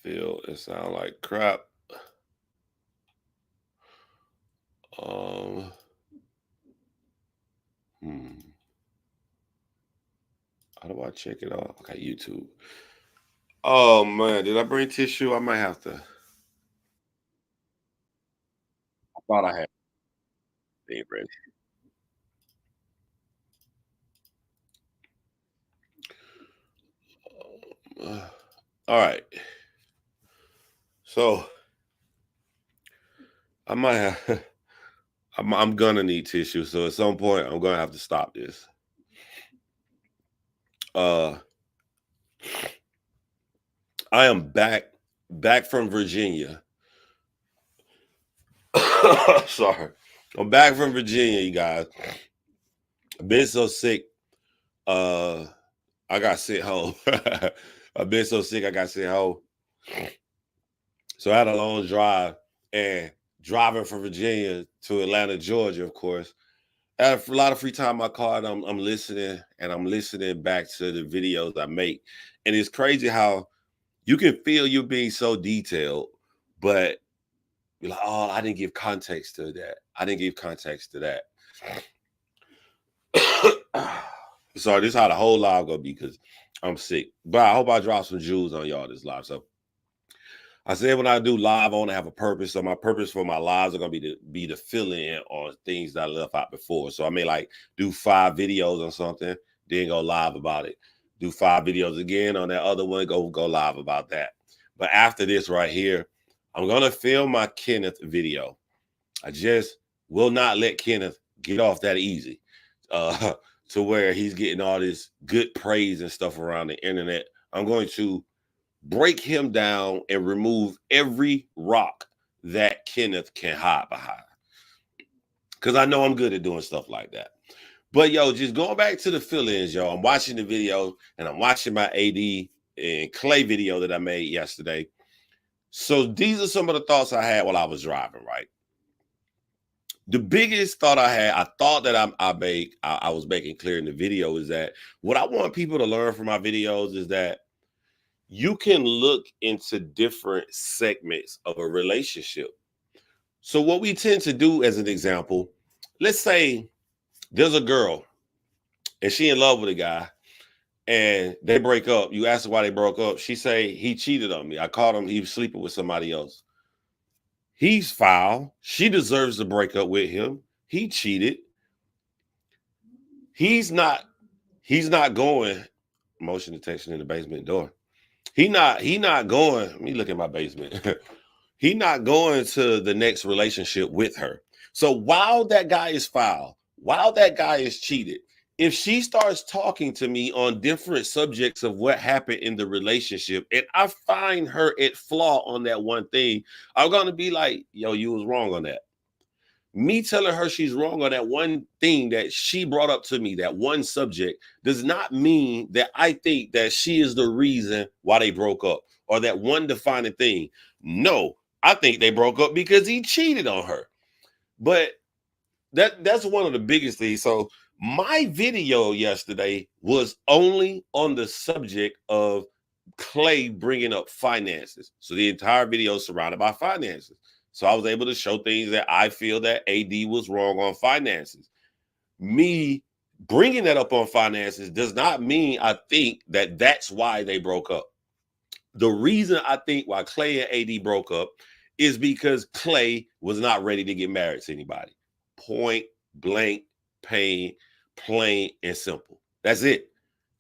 feel and sound like crap. Um, hmm. How do I check it out? Okay, YouTube. Oh man, did I bring tissue? I might have to. I thought I had it ready. All right. So I might have. I'm gonna need tissue. So at some point, I'm gonna have to stop this. Uh, I am back from Virginia. Sorry, I'm back from Virginia, you guys. I've been so sick. Uh, I got sent home. I've been so sick. I got sent home. So I had a long drive and driving from Virginia to Atlanta, Georgia, of course. I have a lot of free time in my car and I'm listening and I'm listening back to the videos I make. And it's crazy how you can feel you being so detailed, but you're like, oh, I didn't give context to that. I didn't give context to that. So this is how the whole live gonna be because I'm sick. But I hope I drop some jewels on y'all this live. So I said when I do live, I want to have a purpose. So my purpose for my lives are gonna be to fill in on things that I left out before. So I may like do 5 videos on something, then go live about it. Do 5 videos again on that other one, go live about that. But after this right here, I'm gonna film my Kenneth video. I just will not let Kenneth get off that easy. To where he's getting all this good praise and stuff around the internet. I'm going to break him down and remove every rock that Kenneth can hide behind. Because I know I'm good at doing stuff like that. But yo, just going back to the fill-ins, yo, I'm watching the video and I'm watching my AD and Clay video that I made yesterday. So these are some of the thoughts I had while I was driving, right? The biggest thought I had, I thought that I was making clear in the video is that what I want people to learn from my videos is that you can look into different segments of a relationship. So what we tend to do as an example, let's say there's a girl and she in love with a guy and they break up. You ask her why they broke up. She say he cheated on me. I caught him. He was sleeping with somebody else. He's foul. She deserves to break up with him. He cheated. He's not. He's not going. Motion detection in the basement door. He not going. Let me look at my basement. He not going to the next relationship with her. So while that guy is foul, while that guy is cheated, if she starts talking to me on different subjects of what happened in the relationship, and I find her at flaw on that one thing, I'm gonna be like, yo, you was wrong on that. Me telling her she's wrong on that one thing that she brought up to me, that one subject, does not mean that I think that she is the reason why they broke up or that one defining thing. No, I think they broke up because he cheated on her. But that's one of the biggest things. So my video yesterday was only on the subject of Clay bringing up finances. So the entire video is surrounded by finances. So I was able to show things that I feel that AD was wrong on finances. Me bringing that up on finances does not mean I think that that's why they broke up. The reason I think why Clay and AD broke up is because Clay was not ready to get married to anybody. Point blank, plain and simple. That's it.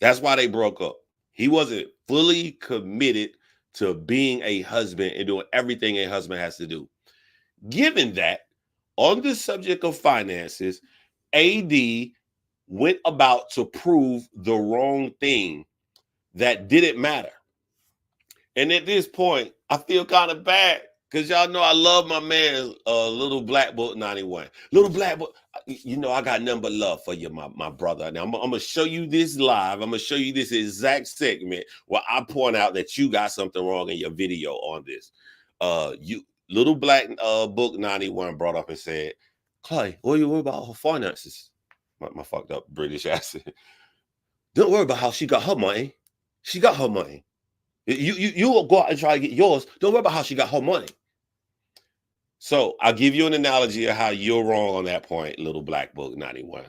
That's why they broke up. He wasn't fully committed to being a husband and doing everything a husband has to do. Given that, on the subject of finances, AD went about to prove the wrong thing that didn't matter. And at this point, I feel kind of bad because y'all know I love my man, Little Black Book 91. Little Black Book, you know, I got nothing but love for you, my brother. Now, I'm going to show you this live. I'm going to show you this exact segment where I point out that you got something wrong in your video on this. Little Black Book 91 brought up and said, Clay, what are you worried about her finances? My fucked up British accent. Don't worry about how she got her money. She got her money. You will go out and try to get yours. Don't worry about how she got her money. So I'll give you an analogy of how you're wrong on that point, little black book 91.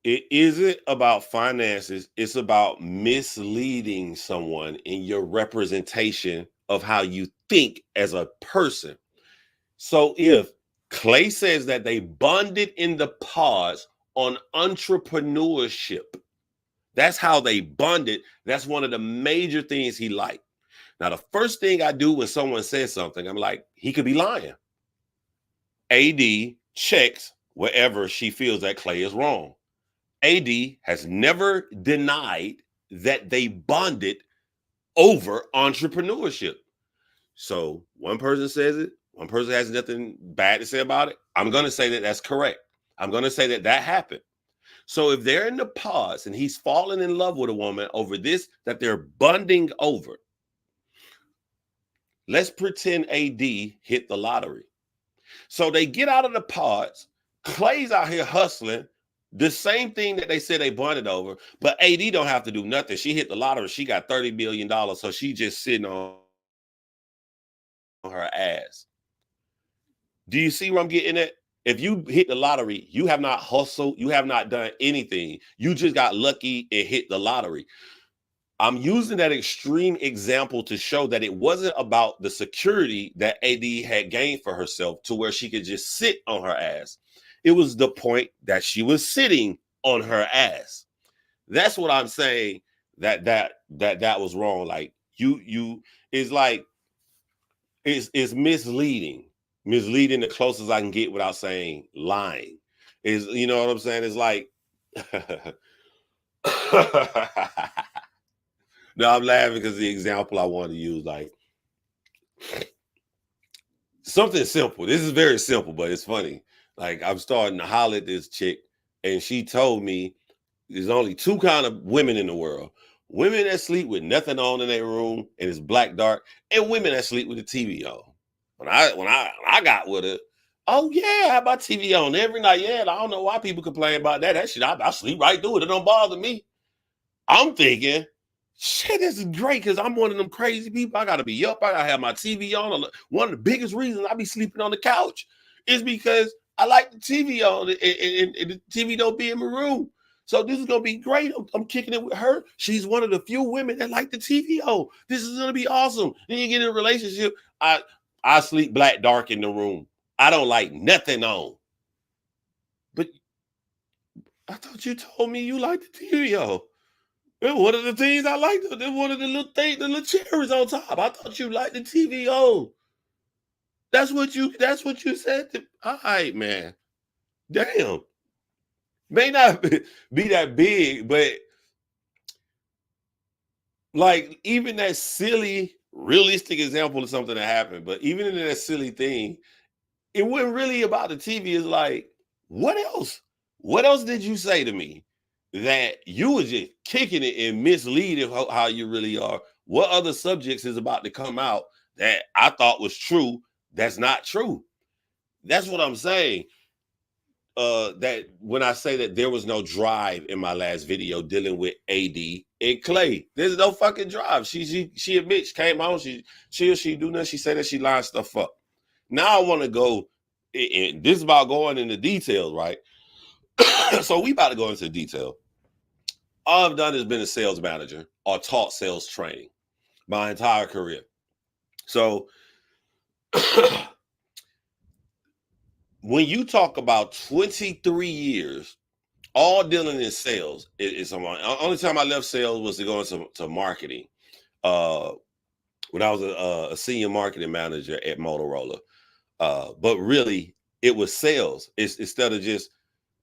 It isn't about finances. It's about misleading someone in your representation of how you think as a person. So if Clay says that they bonded in the pods on entrepreneurship, that's how they bonded. That's one of the major things he liked. Now, the first thing I do when someone says something, I'm like, he could be lying. AD checks wherever she feels that Clay is wrong. AD has never denied that they bonded over entrepreneurship. So one person says it, one person has nothing bad to say about it. I'm going to say that that's correct. I'm going to say that that happened. So if they're in the pods and he's fallen in love with a woman over this that they're bonding over, let's pretend AD hit the lottery. So they get out of the pods. Clay's out here hustling. The same thing that they said they bonded over, but AD don't have to do nothing. She hit the lottery. She got $30 million. So she just sitting on her ass. Do you see where I'm getting at? If you hit the lottery, you have not hustled. You have not done anything. You just got lucky and hit the lottery. I'm using that extreme example to show that it wasn't about the security that AD had gained for herself to where she could just sit on her ass. It was the point that she was sitting on her ass. That's what I'm saying. That was wrong. Like you is like it's misleading. Misleading the closest I can get without saying lying. Is you know what I'm saying? It's like no, I'm laughing because the example I want to use, like something simple. This is very simple, but it's funny. Like I'm starting to holler at this chick, and she told me there's only two kind of women in the world: women that sleep with nothing on in their room and it's black dark, and women that sleep with the TV on. When I got with her, oh yeah, I have my TV on every night. Yeah, I don't know why people complain about that. That shit, I sleep right through it. It don't bother me. I'm thinking, shit, this is great because I'm one of them crazy people. I gotta be up. I gotta have my TV on. One of the biggest reasons I be sleeping on the couch is because I like the TV on and the TV don't be in my room. So this is gonna be great. I'm kicking it with her. She's one of the few women that like the TV on. This is gonna be awesome. Then you get in a relationship. I sleep black dark in the room. I don't like nothing on. But I thought you told me you like the TV on. One of the things I like, one of the little things, the little cherries on top. I thought you liked the TV on. That's what you said. All right, man. Damn. May not be that big, but like even that silly, realistic example of something that happened, but even in that silly thing, it wasn't really about the TV. It's like, what else? What else did you say to me that you were just kicking it and misleading how you really are? What other subjects is about to come out that I thought was true that's not true? That's what I'm saying. That when I say that there was no drive in my last video dealing with AD and Clay, there's no fucking drive. She admits, came on, she do nothing. She said that she lined stuff up. Now I want to go, and this is about going into details, right? So we about to go into detail. All I've done is been a sales manager or taught sales training my entire career. So when you talk about 23 years, all dealing in sales, it's only time I left sales was to go into marketing. When I was a senior marketing manager at Motorola. But really, it was sales. It's instead of just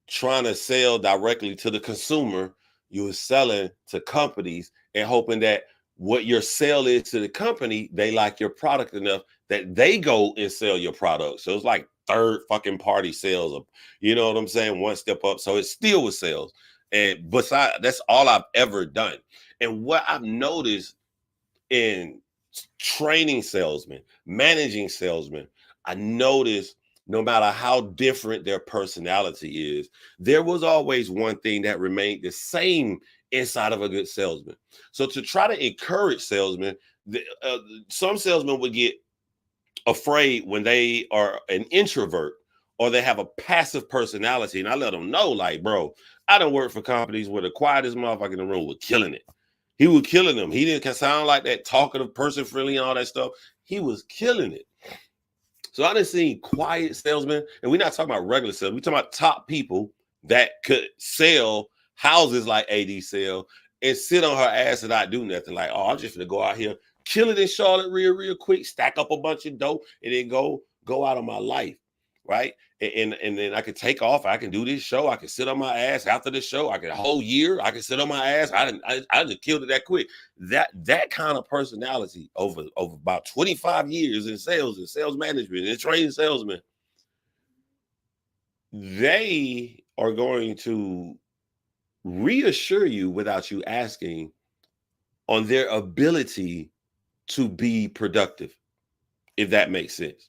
trying to sell directly to the consumer, you were selling to companies and hoping that what your sale is to the company, they like your product enough that they go and sell your product. So it's like third fucking party sales. You know what I'm saying? One step up. So it still was sales. And besides, that's all I've ever done. And what I've noticed in training salesmen, managing salesmen, I noticed no matter how different their personality is, there was always one thing that remained the same inside of a good salesman. So to try to encourage salesmen, some salesmen would get afraid when they are an introvert or they have a passive personality. And I let them know, like, bro, I don't work for companies where the quietest motherfucker in the room was killing it. He was killing them. He didn't sound like that talkative person, friendly, and all that stuff. He was killing it. So I done seen quiet salesmen, and we're not talking about regular sales. We're talking about top people that could sell houses like AD sell and sit on her ass and not do nothing. Like, oh, I'm just gonna go out here, kill it in Charlotte real quick, stack up a bunch of dough, and then go out of my life, right? And then I can take off. I can do this show. I can sit on my ass after the show. I can a whole year. I can sit on my ass. I just killed it that quick. That kind of personality over about 25 years in sales and sales management and training salesmen, they are going to reassure you without you asking on their ability to be productive, if that makes sense.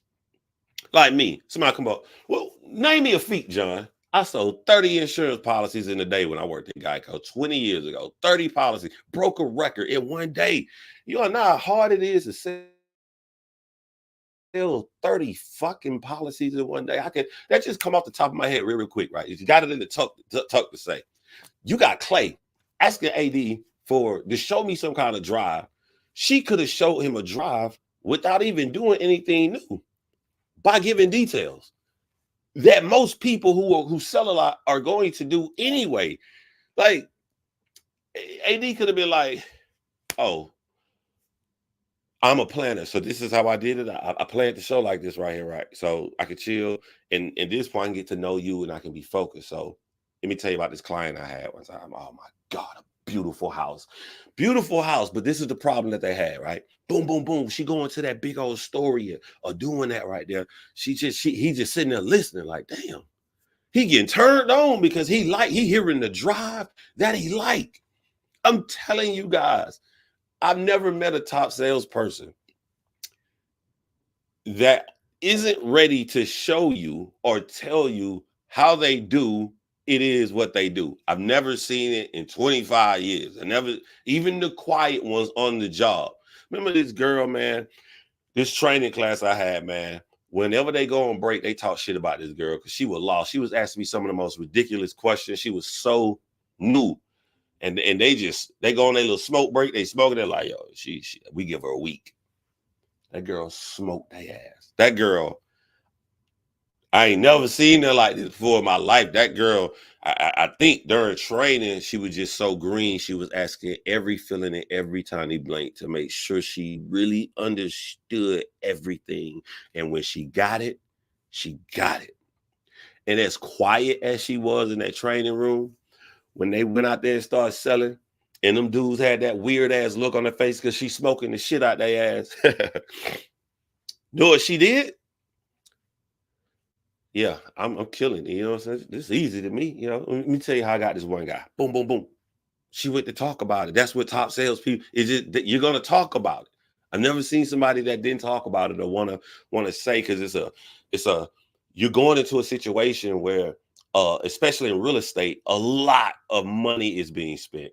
Like me, somebody come up, well, name me a feat, John. I sold 30 insurance policies in a day when I worked at Geico 20 years ago. 30 policies, broke a record in one day. You know how hard it is to sell 30 fucking policies in one day? That just come off the top of my head real quick, right? If you got it in the tuck to say. You got Clay asking AD to show me some kind of drive. She could have showed him a drive without even doing anything new by giving details that most people who sell a lot are going to do anyway. Like AD could have been like, oh, I'm a planner, so this is how I did it. I planned the show like this right here, right? So I could chill, and at this point I can get to know you and I can be focused. So let me tell you about this client I had one time. Oh my God, a beautiful house. But this is the problem that they had, right? Boom, boom, boom. She going to that big old story or doing that right there. He just sitting there listening, like, damn. He getting turned on because he hearing the drive that he like. I'm telling you guys, I've never met a top salesperson that isn't ready to show you or tell you how they do it is what they do. I've never seen it in 25 years. Even the quiet ones on the job. Remember this girl, man, this training class I had, man. Whenever they go on break, they talk shit about this girl because she was lost. She was asking me some of the most ridiculous questions. She was so new. And they go on their little smoke break. They smoking. They're like, yo, we give her a week. That girl smoked their ass. That girl, I ain't never seen her like this before in my life. That girl, I think during training, she was just so green. She was asking every feeling in every tiny blank to make sure she really understood everything. And when she got it, she got it. And as quiet as she was in that training room, when they went out there and started selling, and them dudes had that weird ass look on their face because she's smoking the shit out their ass. Know what she did? Yeah, I'm killing it. You know what I'm saying? This is easy to me. You know, let me tell you how I got this one guy. Boom, boom, boom. She went to talk about it. That's what top salespeople is. Just that you're gonna talk about it. I've never seen somebody that didn't talk about it or wanna say because it's a you're going into a situation where especially in real estate, a lot of money is being spent.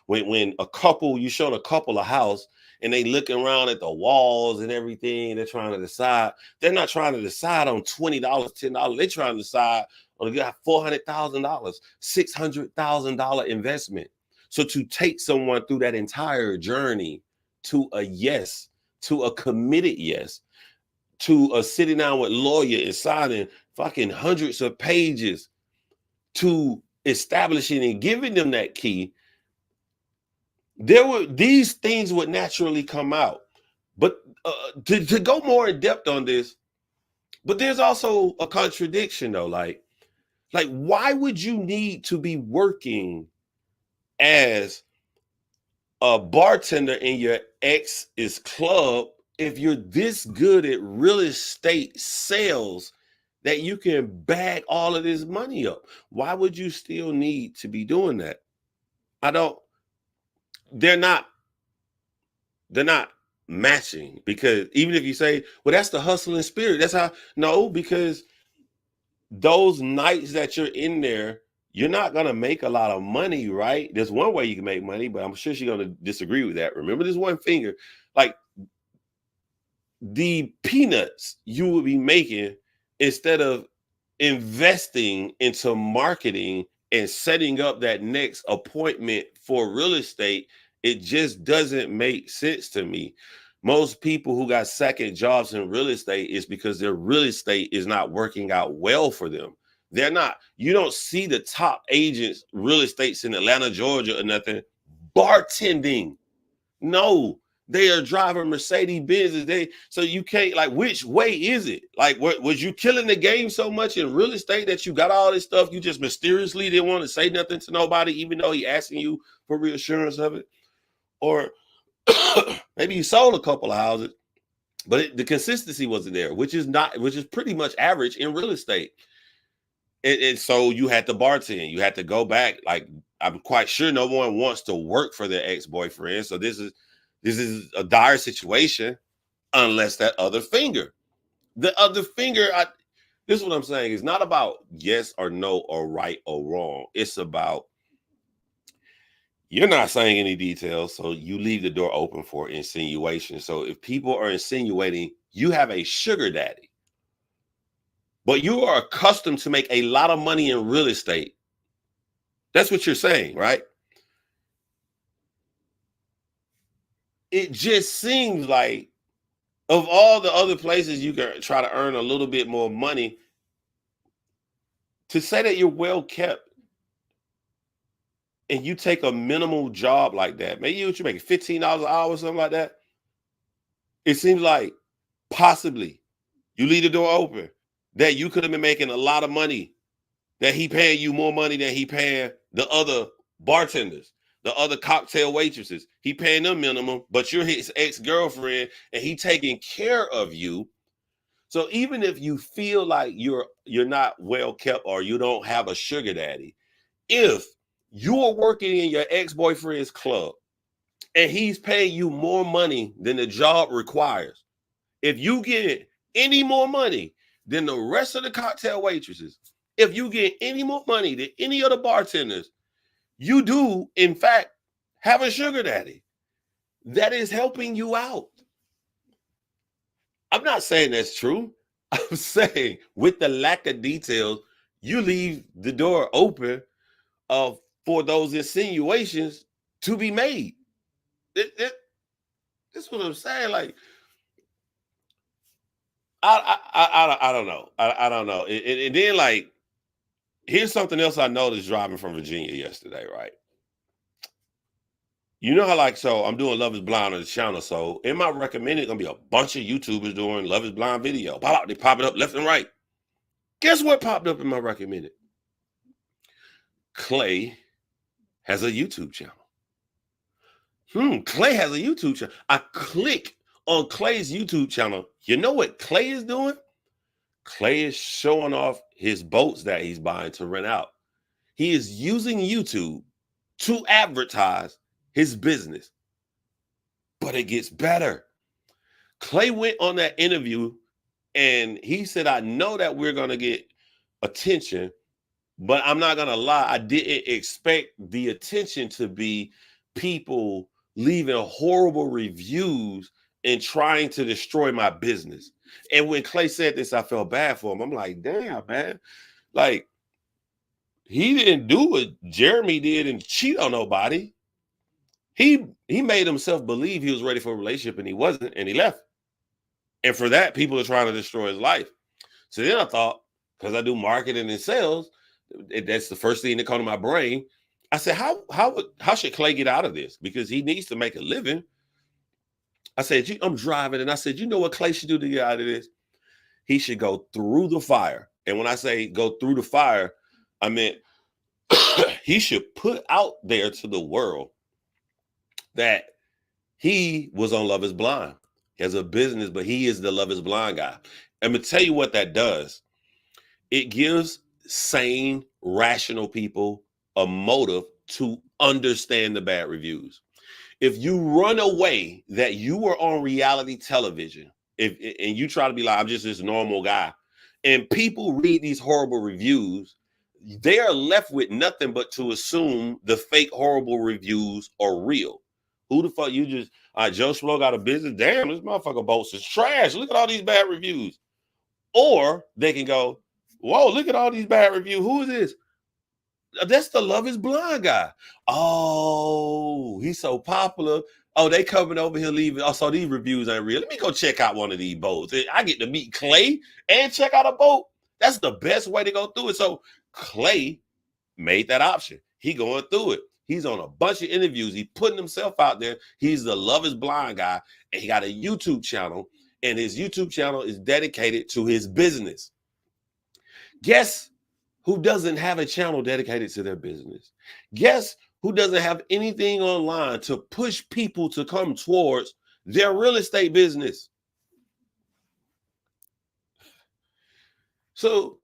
When you showed a couple a house and they looking around at the walls and everything, they're trying to decide. They're not trying to decide on $20, $10. They're trying to decide on $400,000, $600,000 investment. So to take someone through that entire journey to a yes, to a committed yes, to a sitting down with lawyer and signing fucking hundreds of pages to establishing and giving them that key, these things would naturally come out. But to go more in depth on this, but there's also a contradiction though. Like why would you need to be working as a bartender in your ex's club if you're this good at real estate sales that you can bag all of this money up? Why would you still need to be doing that? They're not matching, because even if you say, well, that's the hustling spirit. That's how, no, because those nights that you're in there, you're not going to make a lot of money, right? There's one way you can make money, but I'm sure she's going to disagree with that. Remember this one finger, like the peanuts you would be making instead of investing into marketing and setting up that next appointment for real estate. It just doesn't make sense to me. Most people who got second jobs in real estate is because their real estate is not working out well for them. They're not, you don't see the top agents, real estates in Atlanta, Georgia, or nothing bartending. No, they are driving Mercedes Benzes. So you can't, like, which way is it? Like, what was you killing the game so much in real estate that you got all this stuff? You just mysteriously didn't want to say nothing to nobody, even though he asking you for reassurance of it. Or maybe you sold a couple of houses, but the consistency wasn't there, which is pretty much average in real estate. And so you had to bartend. You had to go back. Like, I'm quite sure no one wants to work for their ex-boyfriend. So this is a dire situation, unless that other finger. The other finger, this is what I'm saying. It's not about yes or no or right or wrong. It's about, you're not saying any details, so you leave the door open for insinuation. So if people are insinuating you have a sugar daddy, but you are accustomed to make a lot of money in real estate, that's what you're saying, right? It just seems like, of all the other places you can try to earn a little bit more money, to say that you're well kept and you take a minimal job like that, maybe you make $15 an hour or something like that. It seems like possibly you leave the door open that you could have been making a lot of money, that he paying you more money than he paying the other bartenders, the other cocktail waitresses. He paying them minimum, but you're his ex-girlfriend and he taking care of you. So even if you feel like you're not well kept or you don't have a sugar daddy, if you're working in your ex-boyfriend's club and he's paying you more money than the job requires, if you get any more money than the rest of the cocktail waitresses, if you get any more money than any of the bartenders, you do, in fact, have a sugar daddy that is helping you out. I'm not saying that's true. I'm saying with the lack of details, you leave the door open for those insinuations to be made. That's what I'm saying. Like, I don't know. I don't know. And then, like, here's something else I noticed driving from Virginia yesterday, right? You know how, like, so I'm doing Love is Blind on the channel. So in my recommended, gonna be a bunch of YouTubers doing Love is Blind video. They pop it up left and right. Guess what popped up in my recommended? Clay has a YouTube channel. Clay has a YouTube channel. I click on Clay's YouTube channel. You know what Clay is doing? Clay is showing off his boats that he's buying to rent out. He is using YouTube to advertise his business. But it gets better. Clay went on that interview and he said, I know that we're going to get attention, but I'm not going to lie. I didn't expect the attention to be people leaving horrible reviews and trying to destroy my business. And when Clay said this, I felt bad for him. I'm like, damn, man. Like, he didn't do what Jeremy did and cheat on nobody. He made himself believe he was ready for a relationship and he wasn't, and he left. And for that, people are trying to destroy his life. So then I thought, because I do marketing and sales, that's the first thing that came to my brain. I said, how should Clay get out of this? Because he needs to make a living. I said, I'm driving, and I said, you know what Clay should do to get out of this? He should go through the fire. And when I say go through the fire, I meant he should put out there to the world that he was on Love is Blind. He has a business, but he is the Love is Blind guy. I'm going to tell you what that does. It gives sane, rational people a motive to understand the bad reviews. If you run away that you were on reality television, and you try to be like, I'm just this normal guy, and people read these horrible reviews, they are left with nothing but to assume the fake horrible reviews are real. Who the fuck you just, Joe Schmo got a business? Damn, this motherfucker boats is trash. Look at all these bad reviews. Or they can go, whoa, look at all these bad reviews. Who is this? That's the Love is Blind guy. Oh, he's so popular. Oh, they coming over here leaving. Oh, so these reviews ain't real. Let me go check out one of these boats. I get to meet Clay and check out a boat. That's the best way to go through it. So Clay made that option. He going through it. He's on a bunch of interviews. He putting himself out there. He's the Love is Blind guy, and he got a YouTube channel, and his YouTube channel is dedicated to his business. Guess who doesn't have a channel dedicated to their business? Guess who doesn't have anything online to push people to come towards their real estate business? So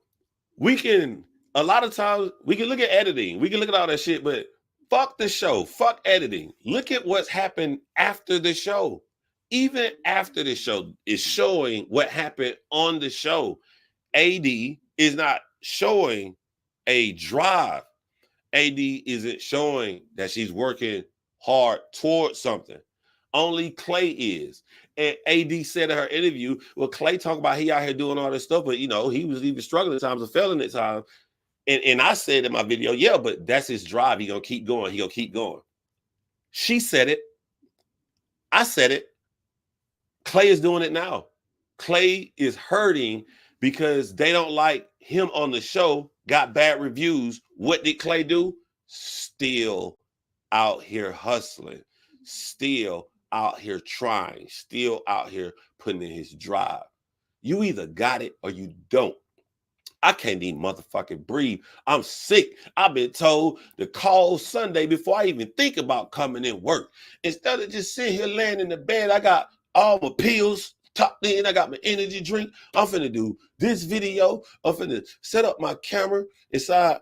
we can, a lot of times, we can look at editing. We can look at all that shit, but fuck the show. Fuck editing. Look at what's happened after the show. Even after the show is showing what happened on the show. AD is not showing a drive. AD isn't showing that she's working hard towards something. Only Clay is. And AD said in her interview, well, Clay talked about he out here doing all this stuff, but he was even struggling at times and failing at times. And I said in my video, yeah, but that's his drive. He gonna keep going. He gonna keep going. She said it. I said it. Clay is doing it now. Clay is hurting because they don't like him on the show, got bad reviews. What did Clay do? Still out here hustling, still out here trying, still out here putting in his drive. You either got it or you don't. I can't even motherfucking breathe. I'm sick. I've been told to call Sunday before I even think about coming in work. Instead of just sitting here laying in the bed, I got all my pills tucked in. I got my energy drink. I'm finna do this video. I'm finna set up my camera inside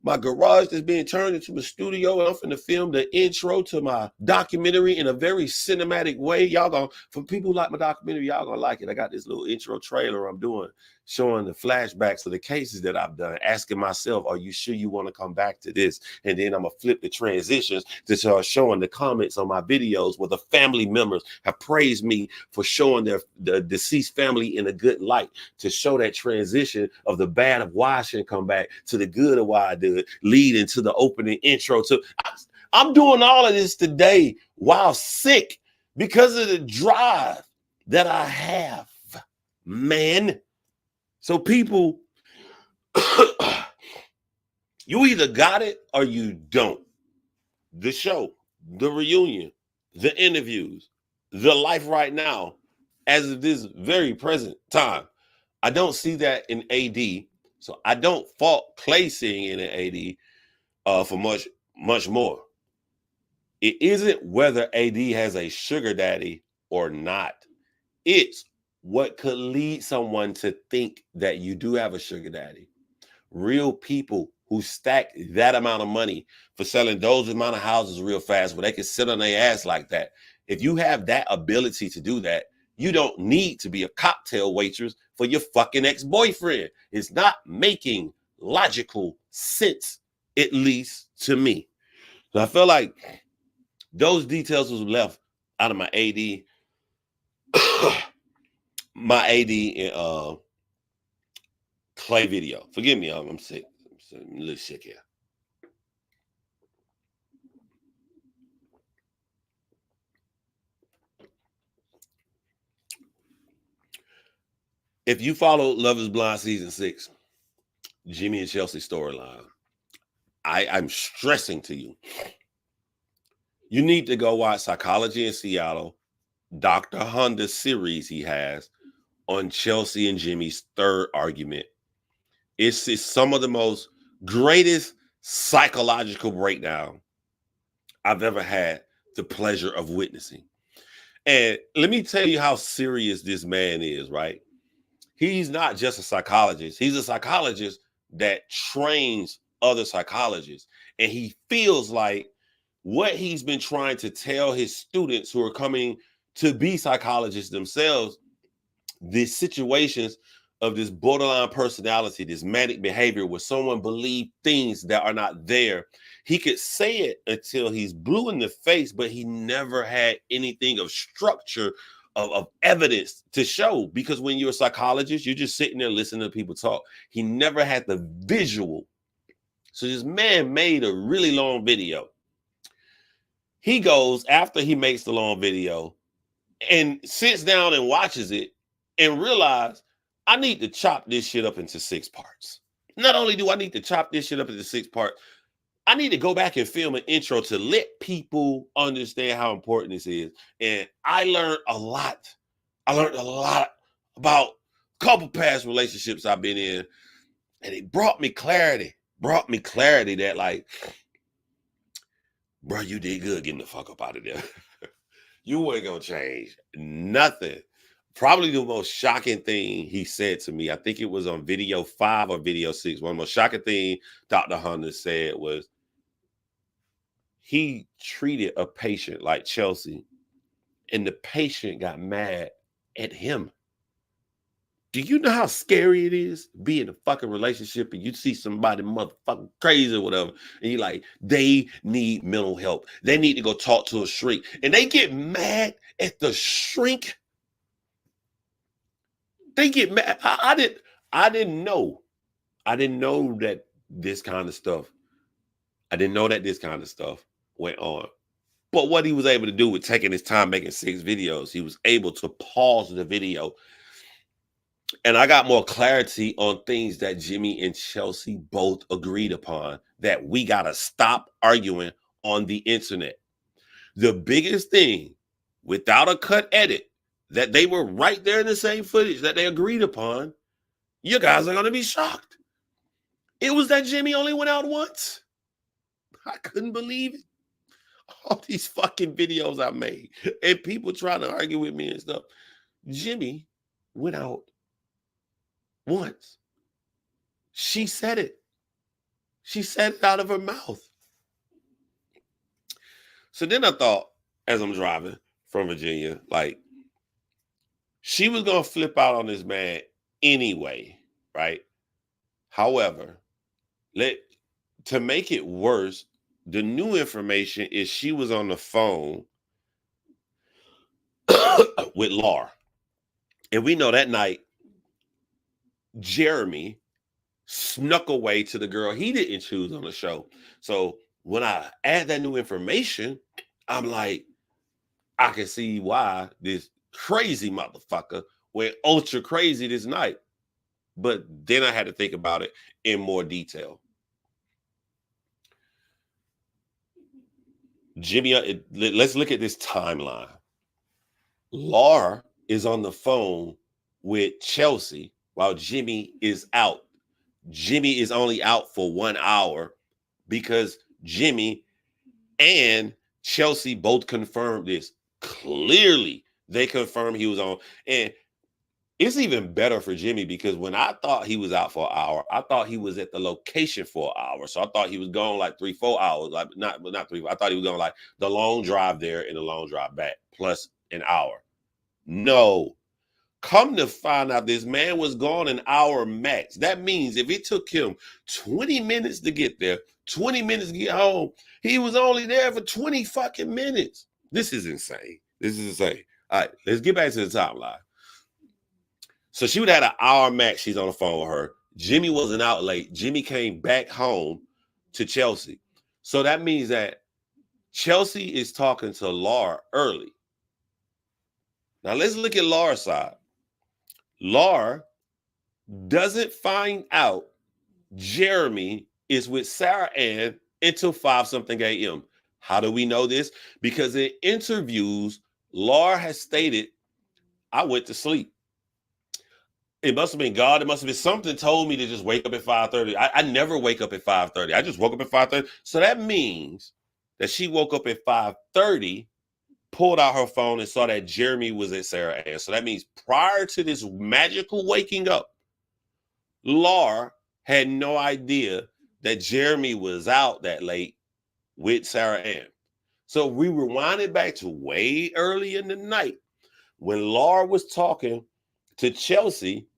my garage that's being turned into a studio, and I'm finna film the intro to my documentary in a very cinematic way. Y'all gonna, for people who like my documentary, y'all gonna like it. I got this little intro trailer I'm doing showing the flashbacks of the cases that I've done, asking myself, are you sure you want to come back to this? And then I'm gonna flip the transitions to start showing the comments on my videos where the family members have praised me for showing the deceased family in a good light, to show that transition of the bad of why I shouldn't come back to the good of why I did it, leading to the opening intro. I'm doing all of this today while sick because of the drive that I have, man. So people, you either got it or you don't. The show, the reunion, the interviews, the life right now, as of this very present time, I don't see that in AD. So I don't fault Clay seeing it in AD for much more. It isn't whether AD has a sugar daddy or not. It's what could lead someone to think that you do have a sugar daddy. Real people who stack that amount of money for selling those amount of houses real fast where they can sit on their ass like that. If you have that ability to do that, you don't need to be a cocktail waitress for your fucking ex-boyfriend. It's not making logical sense, at least to me. So I feel like those details was left out of my AD. My AD and Clay video. Forgive me, I'm sick. I'm a little sick here. If you follow Love is Blind season 6, Jimmy and Chelsea storyline, I'm stressing to you, you need to go watch Psychology in Seattle, Dr. Honda series he has on Chelsea and Jimmy's third argument. It's some of the most greatest psychological breakdown I've ever had the pleasure of witnessing. And let me tell you how serious this man is, right? He's not just a psychologist. He's a psychologist that trains other psychologists. And he feels like what he's been trying to tell his students who are coming to be psychologists themselves, the situations of this borderline personality, this manic behavior where someone believes things that are not there. He could say it until he's blue in the face, but he never had anything of structure, of evidence to show. Because when you're a psychologist, you're just sitting there listening to people talk. He never had the visual. So this man made a really long video. He goes, after he makes the long video, and sits down and watches it and realizes, I need to chop this shit up into 6 parts. Not only do I need to chop this shit up into 6 parts, I need to go back and film an intro to let people understand how important this is. And I learned a lot. I learned a lot about a couple past relationships I've been in. And it brought me clarity. That, like, bro, you did good getting the fuck up out of there. You ain't gonna change nothing. Probably the most shocking thing he said to me, I think it was on video 5 or video 6. One of the most shocking thing Dr. Hunter said was he treated a patient like Chelsea, and the patient got mad at him. Do you know how scary it is being in a fucking relationship and you see somebody motherfucking crazy or whatever, and you're like, they need mental help. They need to go talk to a shrink. And they get mad at the shrink. They get mad. I didn't know. I didn't know that this kind of stuff. I didn't know that this kind of stuff went on. But what he was able to do with taking his time making 6 videos, he was able to pause the video. And I got more clarity on things that Jimmy and Chelsea both agreed upon, that we got to stop arguing on the internet. The biggest thing, without a cut edit, that they were right there in the same footage that they agreed upon, you guys are going to be shocked. It was that Jimmy only went out once. I couldn't believe it. All these fucking videos I made and people trying to argue with me and stuff. Jimmy went out once. She said it. She said it out of her mouth. So then I thought, as I'm driving from Virginia, like, she was going to flip out on this man anyway, right? However, to make it worse, the new information is she was on the phone with Laura. And we know that night, Jeremy snuck away to the girl he didn't choose on the show. So when I add that new information, I'm like, I can see why this crazy motherfucker went ultra crazy this night. But then I had to think about it in more detail. Jimmy, let's look at this timeline. Laura is on the phone with Chelsea while Jimmy is out. Jimmy is only out for 1 hour because Jimmy and Chelsea both confirmed this. Clearly, they confirmed he was on. And it's even better for Jimmy because when I thought he was out for an hour, I thought he was at the location for an hour. So I thought he was gone like 3-4 hours. Like not 3. I thought he was going like the long drive there and the long drive back plus an hour. No. Come to find out, this man was gone an hour max. That means if it took him 20 minutes to get there, 20 minutes to get home, he was only there for 20 fucking minutes. This is insane. All right, let's get back to the timeline. So she would have had an hour max. She's on the phone with her. Jimmy wasn't out late. Jimmy came back home to Chelsea. So that means that Chelsea is talking to Laura early. Now let's look at Laura's side. Laura doesn't find out Jeremy is with Sarah Ann until 5-something a.m. How do we know this? Because in interviews, Laura has stated, I went to sleep. It must have been God. It must have been something told me to just wake up at 5:30. I never wake up at 5:30. I just woke up at 5:30. So that means that she woke up at 5:30, pulled out her phone and saw that Jeremy was at Sarah Ann. So that means prior to this magical waking up, Laura had no idea that Jeremy was out that late with Sarah Ann. So we rewinded back to way early in the night when Laura was talking to Chelsea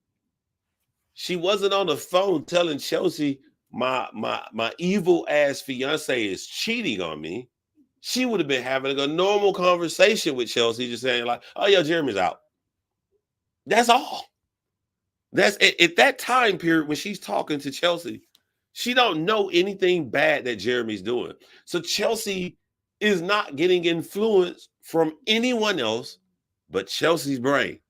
She wasn't on the phone telling Chelsea my evil ass fiance is cheating on me. She would have been having a normal conversation with Chelsea, just saying like, "Oh yeah, Jeremy's out." That's all. That's at that time period when she's talking to Chelsea. She don't know anything bad that Jeremy's doing. So Chelsea is not getting influence from anyone else but Chelsea's brain.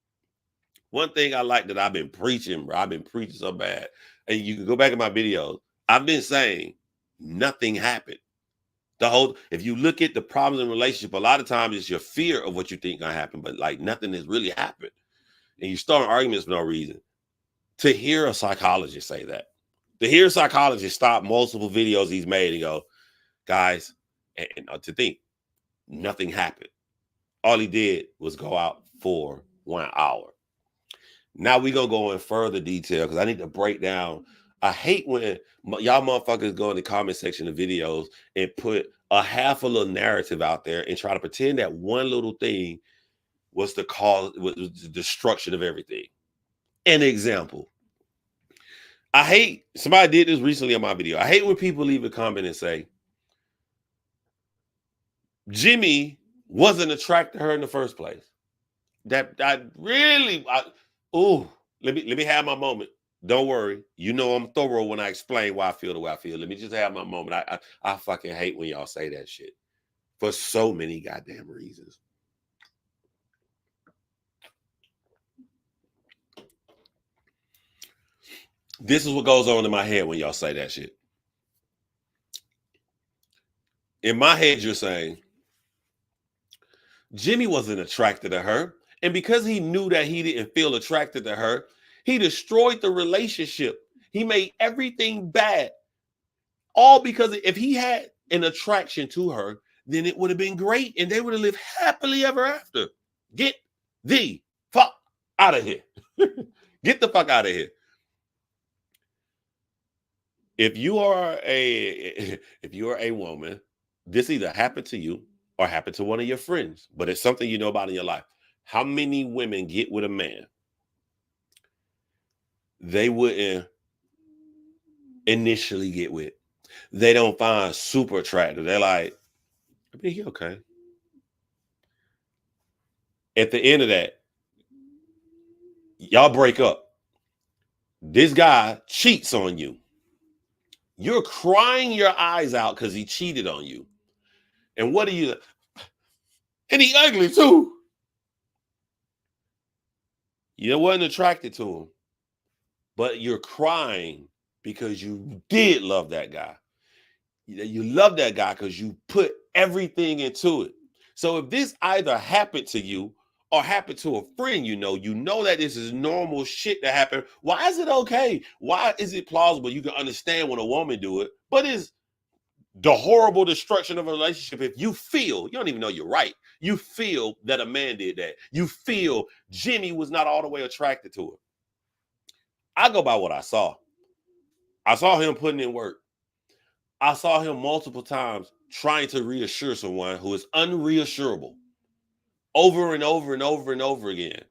One thing I like that I've been preaching, bro. I've been preaching so bad. And you can go back in my videos. I've been saying nothing happened. If you look at the problems in relationship, a lot of times it's your fear of what you think gonna happen, but like nothing has really happened. And you start arguments for no reason. To hear a psychologist say that, to hear a psychologist stop multiple videos he's made and go, guys, and to think nothing happened. All he did was go out for 1 hour. Now we're going to go in further detail because I need to break down. I hate when y'all motherfuckers go in the comment section of videos and put a half a little narrative out there and try to pretend that one little thing was the cause, was the destruction of everything. An example. I hate, somebody did this recently on my video. I hate when people leave a comment and say, Jimmy wasn't attracted to her in the first place. Let me have my moment. Don't worry. You know I'm thorough when I explain why I feel the way I feel. Let me just have my moment. I fucking hate when y'all say that shit for so many goddamn reasons. This is what goes on in my head when y'all say that shit. In my head, you're saying Jimmy wasn't attracted to her. And because he knew that he didn't feel attracted to her, he destroyed the relationship. He made everything bad. All because if he had an attraction to her, then it would have been great and they would have lived happily ever after. Get the fuck out of here. Get the fuck out of here. If you are a woman, this either happened to you or happened to one of your friends, but it's something you know about in your life. How many women get with a man they wouldn't initially get with? They don't find super attractive. They're like, I mean, he okay. At the end of that, y'all break up. This guy cheats on you. You're crying your eyes out because he cheated on you. And what do you? And he ugly too. You wasn't attracted to him, but you're crying because you did love that guy. You love that guy because you put everything into it. So if this either happened to you or happened to a friend, you know that this is normal shit to happen. Why is it okay? Why is it plausible? You can understand when a woman do it, but it's the horrible destruction of a relationship if you feel, you don't even know you're right. You feel that a man did that. You feel Jimmy was not all the way attracted to her. I go by what I saw. I saw him putting in work. I saw him multiple times trying to reassure someone who is unreassurable over and over and over and over again.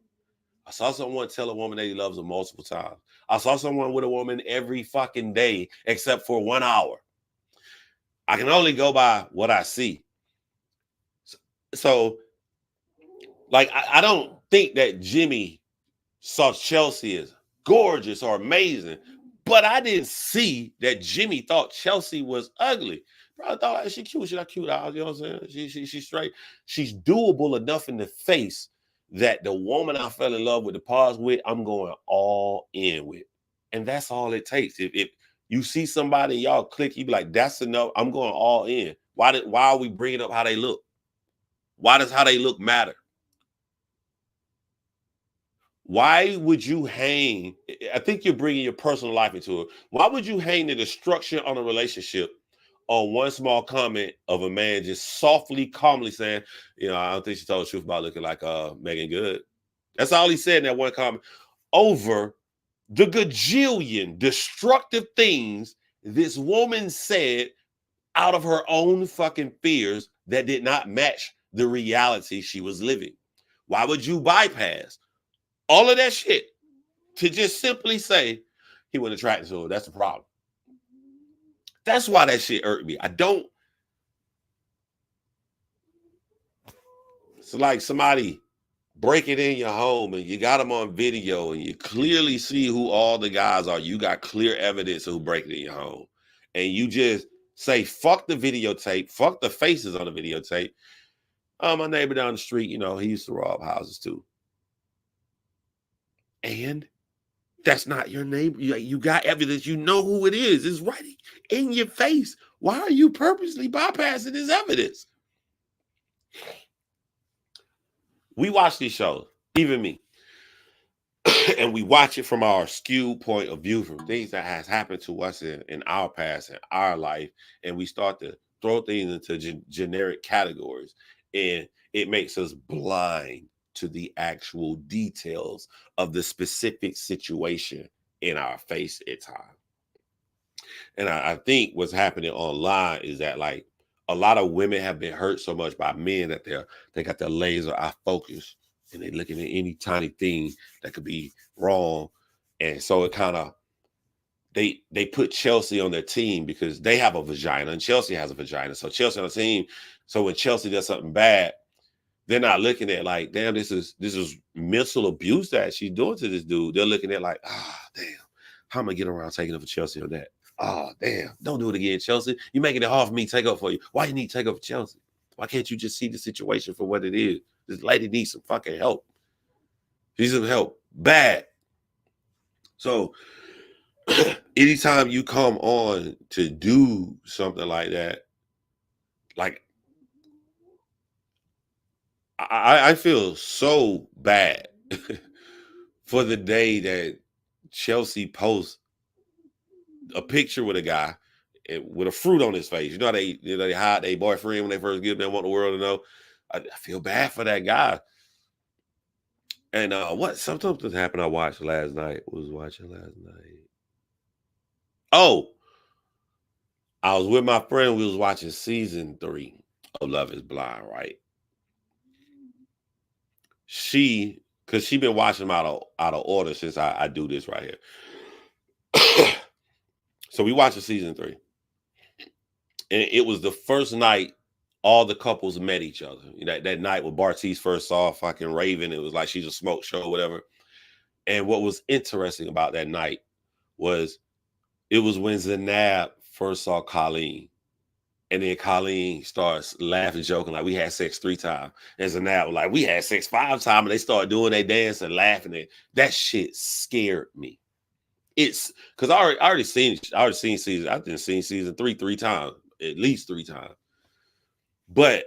I saw someone tell a woman that he loves her multiple times. I saw someone with a woman every fucking day except for 1 hour. I can only go by what I see. So like, I don't think that Jimmy saw Chelsea as gorgeous or amazing, but I didn't see that Jimmy thought Chelsea was ugly. Bro, I thought she cute. She got cute eyes. You know what I'm saying? She's straight. She's doable enough in the face that the woman I fell in love with the pause with, I'm going all in with. And that's all it takes. If you see somebody, y'all click, you be like, that's enough. I'm going all in. Why are we bringing up how they look? Why does how they look matter? Why would you hang? I think you're bringing your personal life into it. Why would you hang the destruction on a relationship on one small comment of a man just softly, calmly saying, I don't think she told the truth about looking like Megan Good. That's all he said in that one comment over the gajillion destructive things this woman said out of her own fucking fears that did not match the reality she was living. Why would you bypass all of that shit to just simply say, he wasn't attracted to her. That's the problem. That's why that shit irked me. It's like somebody breaking in your home and you got them on video and you clearly see who all the guys are. You got clear evidence of who breaking in your home. And you just say, fuck the videotape, fuck the faces on the videotape. My neighbor down the street, he used to rob houses too. And that's not your neighbor. You got evidence. You know who it is. It's right in your face. Why are you purposely bypassing this evidence? We watch these shows, even me, and we watch it from our skewed point of view, from things that has happened to us in our past, in our life, and we start to throw things into generic categories, and it makes us blind to the actual details of the specific situation in our face at times. And I think what's happening online is that, like, a lot of women have been hurt so much by men that they got their laser eye focus and they're looking at any tiny thing that could be wrong. And so it kind of, they put Chelsea on their team because they have a vagina and Chelsea has a vagina. So Chelsea on the team. So when Chelsea does something bad, they're not looking at like, damn, this is mental abuse that she's doing to this dude. They're looking at like, damn, how am I getting around taking up for Chelsea on that? Oh, damn, don't do it again, Chelsea. You're making it hard for me to take up for you. Why you need to take up for Chelsea? Why can't you just see the situation for what it is? This lady needs some fucking help. She needs some help. Bad. So anytime you come on to do something like that, like, I feel so bad for the day that Chelsea posts a picture with a guy with a fruit on his face. You know how they hide their boyfriend when they first get them, want the world to know. I feel bad for that guy. And something happened I watched last night. Oh, I was with my friend. We was watching season 3 of Love is Blind, right? Because she been watching them out of order since I do this right here. So we watched season 3. And it was the first night all the couples met each other. That night when Bartiz first saw fucking Raven, it was like she's a smoke show or whatever. And what was interesting about that night was it was when Zanab first saw Colleen. And then Colleen starts laughing, joking, like, we had sex 3 times. And Zanab was like, we had sex 5 times. And they started doing their dance and laughing. And that shit scared me. It's because I already seen season. I've been seen season 3 times, at least 3 times. But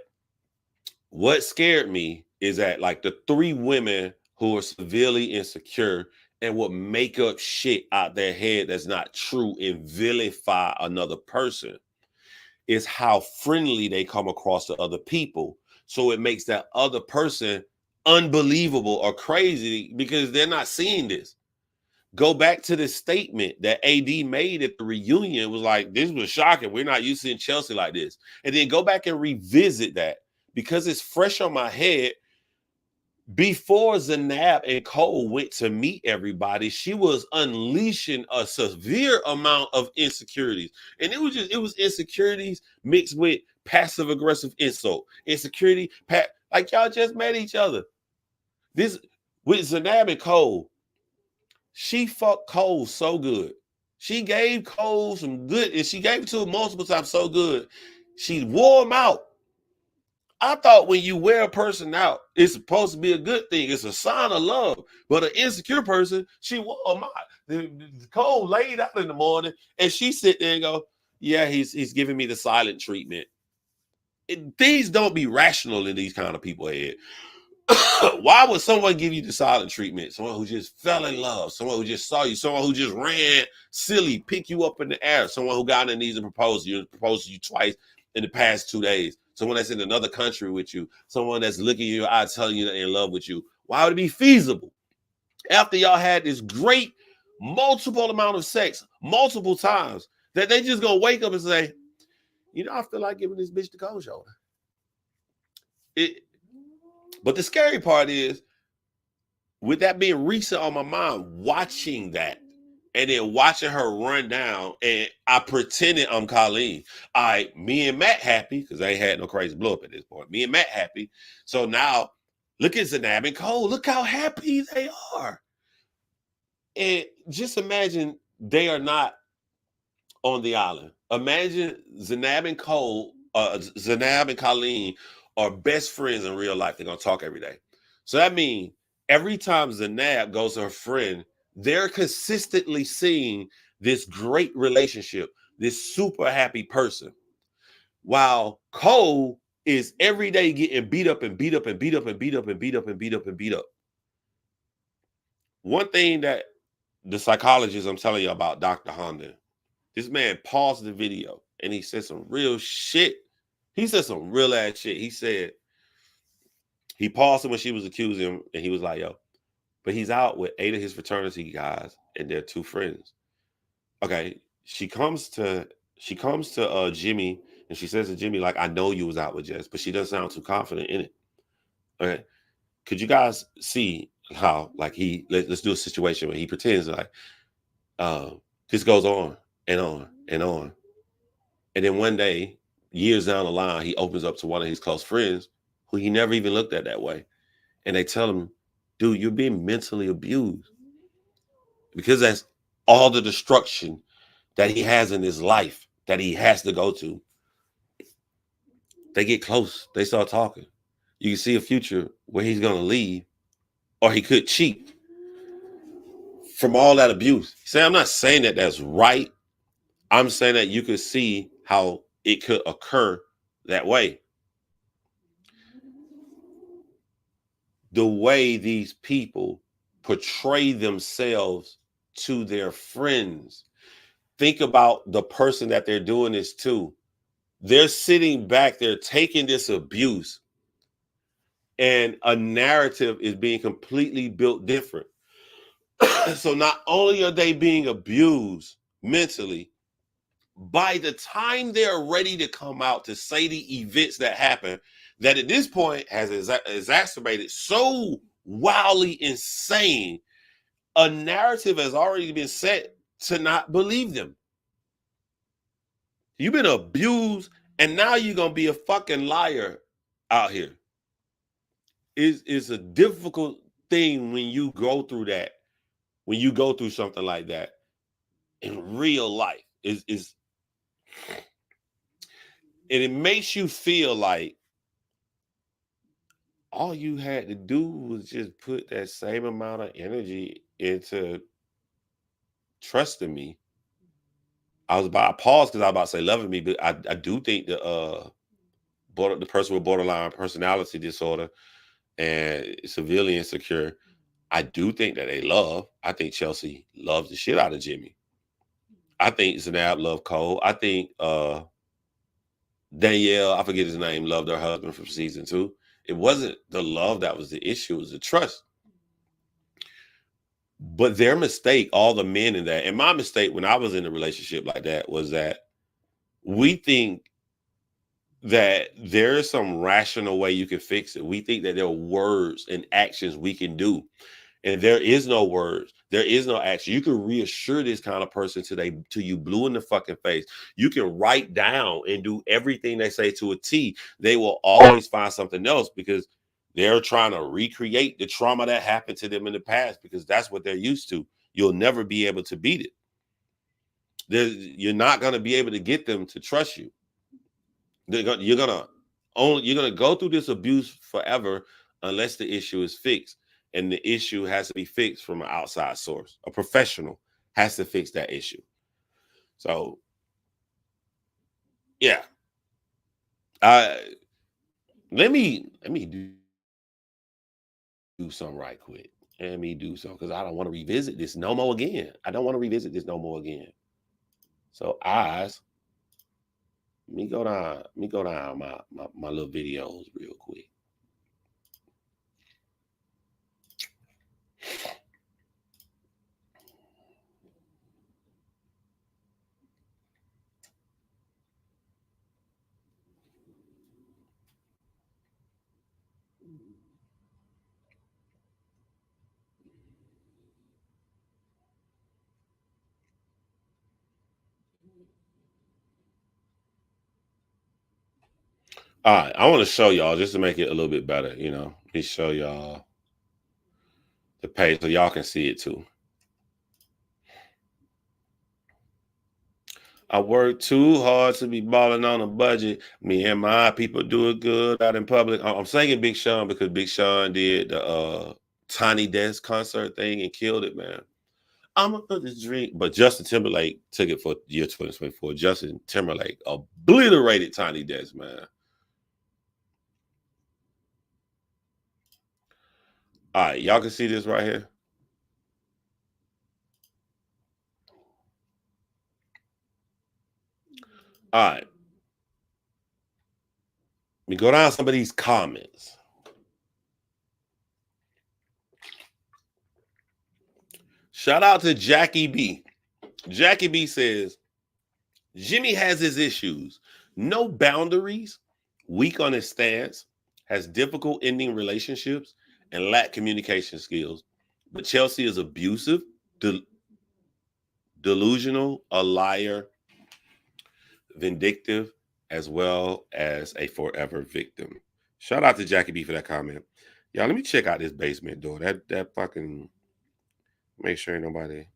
what scared me is that, like, the 3 women who are severely insecure and would make up shit out their head that's not true and vilify another person is how friendly they come across to other people. So it makes that other person unbelievable or crazy because they're not seeing this. Go back to the statement that AD made at the reunion. It was like, this was shocking. We're not used to seeing Chelsea like this. And then go back and revisit that because it's fresh on my head. Before Zanab and Cole went to meet everybody, she was unleashing a severe amount of insecurities. And it was insecurities mixed with passive aggressive insult. Insecurity, like y'all just met each other. This with Zanab and Cole, she fucked Cole so good. She gave Cole some good, and she gave it to him multiple times so good. She wore him out. I thought when you wear a person out, it's supposed to be a good thing. It's a sign of love. But an insecure person, she wore him out. Cole laid out in the morning, and she sit there and go, yeah, he's giving me the silent treatment. Things don't be rational in these kind of people head. Why would someone give you the silent treatment? Someone who just fell in love, someone who just saw you, someone who just ran silly, pick you up in the air, someone who got on their knees and proposed to you twice in the past 2 days, someone that's in another country with you, someone that's looking in your eye telling you they're in love with you. Why would it be feasible after y'all had this great multiple amount of sex multiple times that they just gonna wake up and say, I feel like giving this bitch the cold shoulder? But the scary part is, with that being recent on my mind, watching that, and then watching her run down, and I pretended I'm Colleen. All right, me and Matt happy because I ain't had no crazy blow up at this point. Me and Matt happy. So now look at Zanab and Cole. Look how happy they are. And just imagine they are not on the island. Imagine Zanab and Cole, Zanab and Colleen are best friends in real life. They're gonna talk every day. So that means every time Zanab goes to her friend, they're consistently seeing this great relationship, this super happy person. While Cole is every day getting beat up and beat up and beat up and beat up and beat up and beat up and beat up. One thing that the psychologist I'm telling you about, Dr. Honda, this man paused the video and he said some real shit. He said some real ass shit. He said he paused it when she was accusing him, and he was like, "Yo, but he's out with 8 of his fraternity guys and their 2 friends." Okay, she comes to Jimmy, and she says to Jimmy, like, "I know you was out with Jess," but she doesn't sound too confident in it. Okay, could you guys see how like let's do a situation where he pretends like uh, this goes on and on and on. And then one day, years down the line, he opens up to one of his close friends who he never even looked at that way. And they tell him, dude, you're being mentally abused because that's all the destruction that he has in his life that he has to go to. They get close, they start talking. You can see a future where he's going to leave or he could cheat from all that abuse. See, I'm not saying that that's right. I'm saying that you could see how it could occur that way. The way these people portray themselves to their friends. Think about the person that they're doing this to. They're sitting back, they're taking this abuse, and a narrative is being completely built different. So not only are they being abused mentally, by the time they're ready to come out to say the events that happen, that at this point has exacerbated so wildly insane, a narrative has already been set to not believe them. You've been abused, and now you're gonna be a fucking liar out here. It's a difficult thing when you go through that, when you go through something like that in real life. Is and it makes you feel like all you had to do was just put that same amount of energy into trusting me. I was about to pause because I was about to say loving me, but I do think the person with borderline personality disorder and severely insecure, I do think that they love. I think Chelsea loves the shit out of Jimmy. I think Zanab loved Cole. I think Danielle, I forget his name, loved her husband from season 2. It wasn't the love that was the issue, it was the trust. But their mistake, all the men in that, and my mistake when I was in a relationship like that was that we think that there is some rational way you can fix it. We think that there are words and actions we can do. And there is no words. There is no action. You can reassure this kind of person today to you blue in the fucking face. You can write down and do everything they say to a T. They will always find something else because they're trying to recreate the trauma that happened to them in the past because that's what they're used to. You'll never be able to beat it. You're not going to be able to get them to trust you. You're gonna go through this abuse forever unless the issue is fixed, and the issue has to be fixed from an outside source. A professional has to fix that issue. So yeah, I let me do something right quick. Let me do something because I don't want to revisit this no more again. I don't want to revisit this no more again. So eyes, let me go down my little videos real quick. All right, I want to show y'all just to make it a little bit better. Let me show y'all the page so y'all can see it too. I work too hard to be balling on a budget. Me and my people do it good out in public. I'm singing Big Sean because Big Sean did the Tiny Desk concert thing and killed it, man. I'm gonna put this drink, but Justin Timberlake took it for year 2024. Justin Timberlake obliterated Tiny Desk, man. All right, y'all can see this right here. All right. Let me go down some of these comments. Shout out to Jackie B. Jackie B says, Jimmy has his issues. No boundaries, weak on his stance, has difficult ending relationships, and lack communication skills. But Chelsea is abusive, delusional, a liar, vindictive, as well as a forever victim. Shout out to Jackie B for that comment. Y'all, let me check out this basement door. That fucking make sure ain't nobody.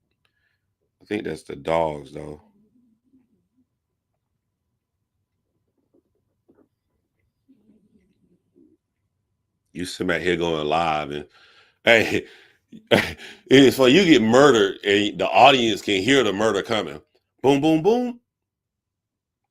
I think that's the dogs though. You sit back here going live and hey, it's like you get murdered and the audience can hear the murder coming. Boom, boom, boom.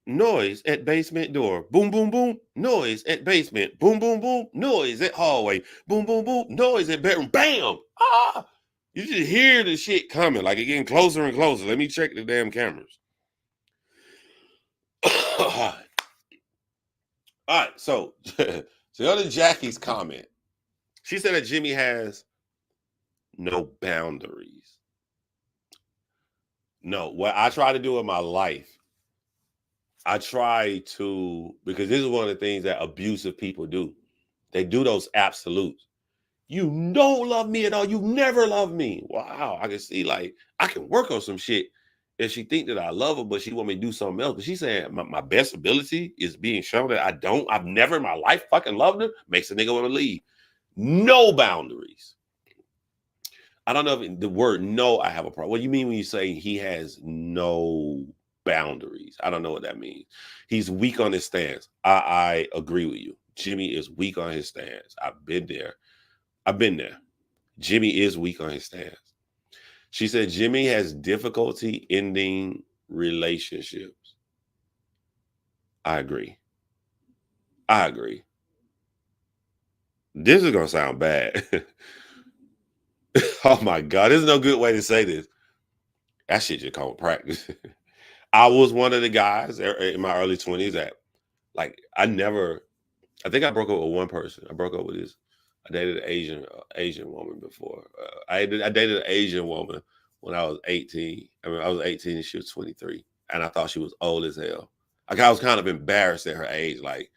Noise at basement door. Boom, boom, boom. Noise at basement. Boom, boom, boom. Noise at hallway. Boom, boom, boom. Noise at bedroom. Bam! Ah! You just hear the shit coming, like it getting closer and closer. Let me check the damn cameras. All right, so so go to Jackie's comment. She said that Jimmy has no boundaries. No, what I try to do in my life, I try to, because this is one of the things that abusive people do. They do those absolutes. You don't love me at all. You never love me. Wow. I can see like I can work on some shit if she think that I love her, but she want me to do something else. But she's saying my best ability is being shown that I've never in my life fucking loved her, makes a nigga want to leave. No boundaries. I don't know if the word no, I have a problem. What do you mean when you say he has no boundaries? I don't know what that means. He's weak on his stance. I agree with you. Jimmy is weak on his stance. I've been there. I've been there. Jimmy is weak on his stance. She said Jimmy has difficulty ending relationships. I agree. I agree. This is gonna sound bad. Oh my God, there's no good way to say this. That shit just called practice. I was one of the guys in my early 20s that like I think I broke up with one person. I broke up with this. I dated an Asian woman before. I dated an Asian woman when I was 18. I mean, I was 18 and she was 23, and I thought she was old as hell. Like I was kind of embarrassed at her age. Like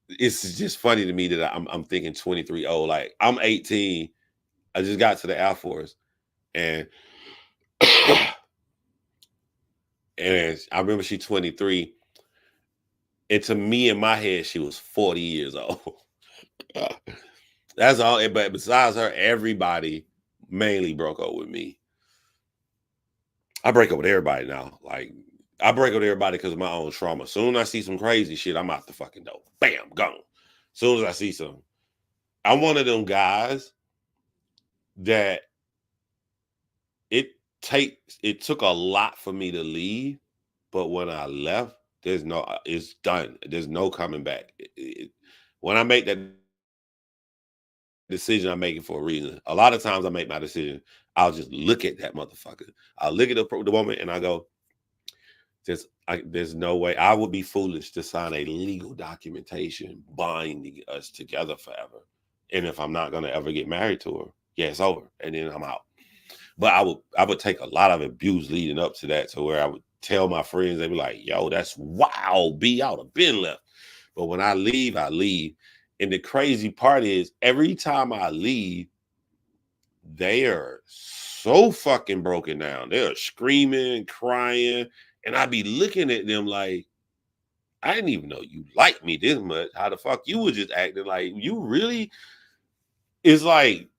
it's just funny to me that I'm thinking 23 old. Like I'm 18. I just got to the Air Force, and and I remember she 23. And to me, in my head, she was 40 years old. That's all. But besides her, everybody mainly broke up with me. I break up with everybody now. Like I break up with everybody because of my own trauma. Soon as I see some crazy shit, I'm out the fucking door. Bam, gone. Soon as I see some, I'm one of them guys that it took a lot for me to leave, but when I left, it's done. There's no coming back. When I make that decision, I make it for a reason. A lot of times I make my decision, I'll just look at that motherfucker. I'll look at the woman and I go, there's no way. I would be foolish to sign a legal documentation binding us together forever. And if I'm not gonna ever get married to her, yeah, it's over. And then I'm out. But I would take a lot of abuse leading up to that, to where I would tell my friends, they'd be like, yo, that's wild, B. I would have been left. But when I leave, I leave. And the crazy part is every time I leave, they are so fucking broken down. They're screaming, crying, and I be looking at them like, I didn't even know you liked me this much. How the fuck you were just acting like you really? It's like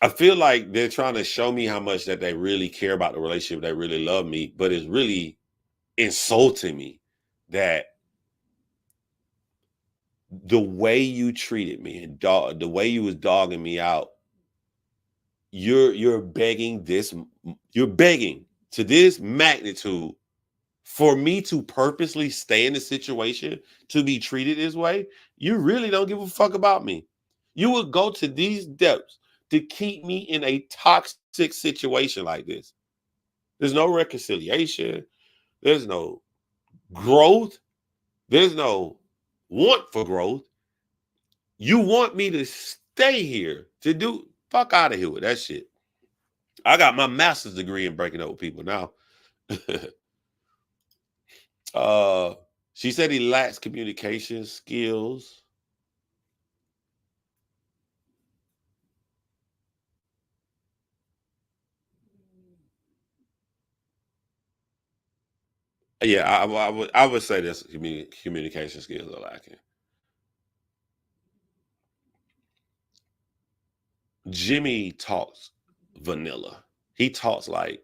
I feel like they're trying to show me how much that they really care about the relationship, they really love me, but it's really insulting me that the way you treated me and the way you was dogging me out, you're begging you're begging to this magnitude for me to purposely stay in the situation to be treated this way. You really don't give a fuck about me. You would go to these depths to keep me in a toxic situation like this. There's no reconciliation. There's no growth. There's no want for growth. You want me to stay here to do fuck out of here with that shit. I got my master's degree in breaking up with people now. uh she said he lacks communication skills. Yeah, I would say this communication skills are lacking. Jimmy talks vanilla. He talks like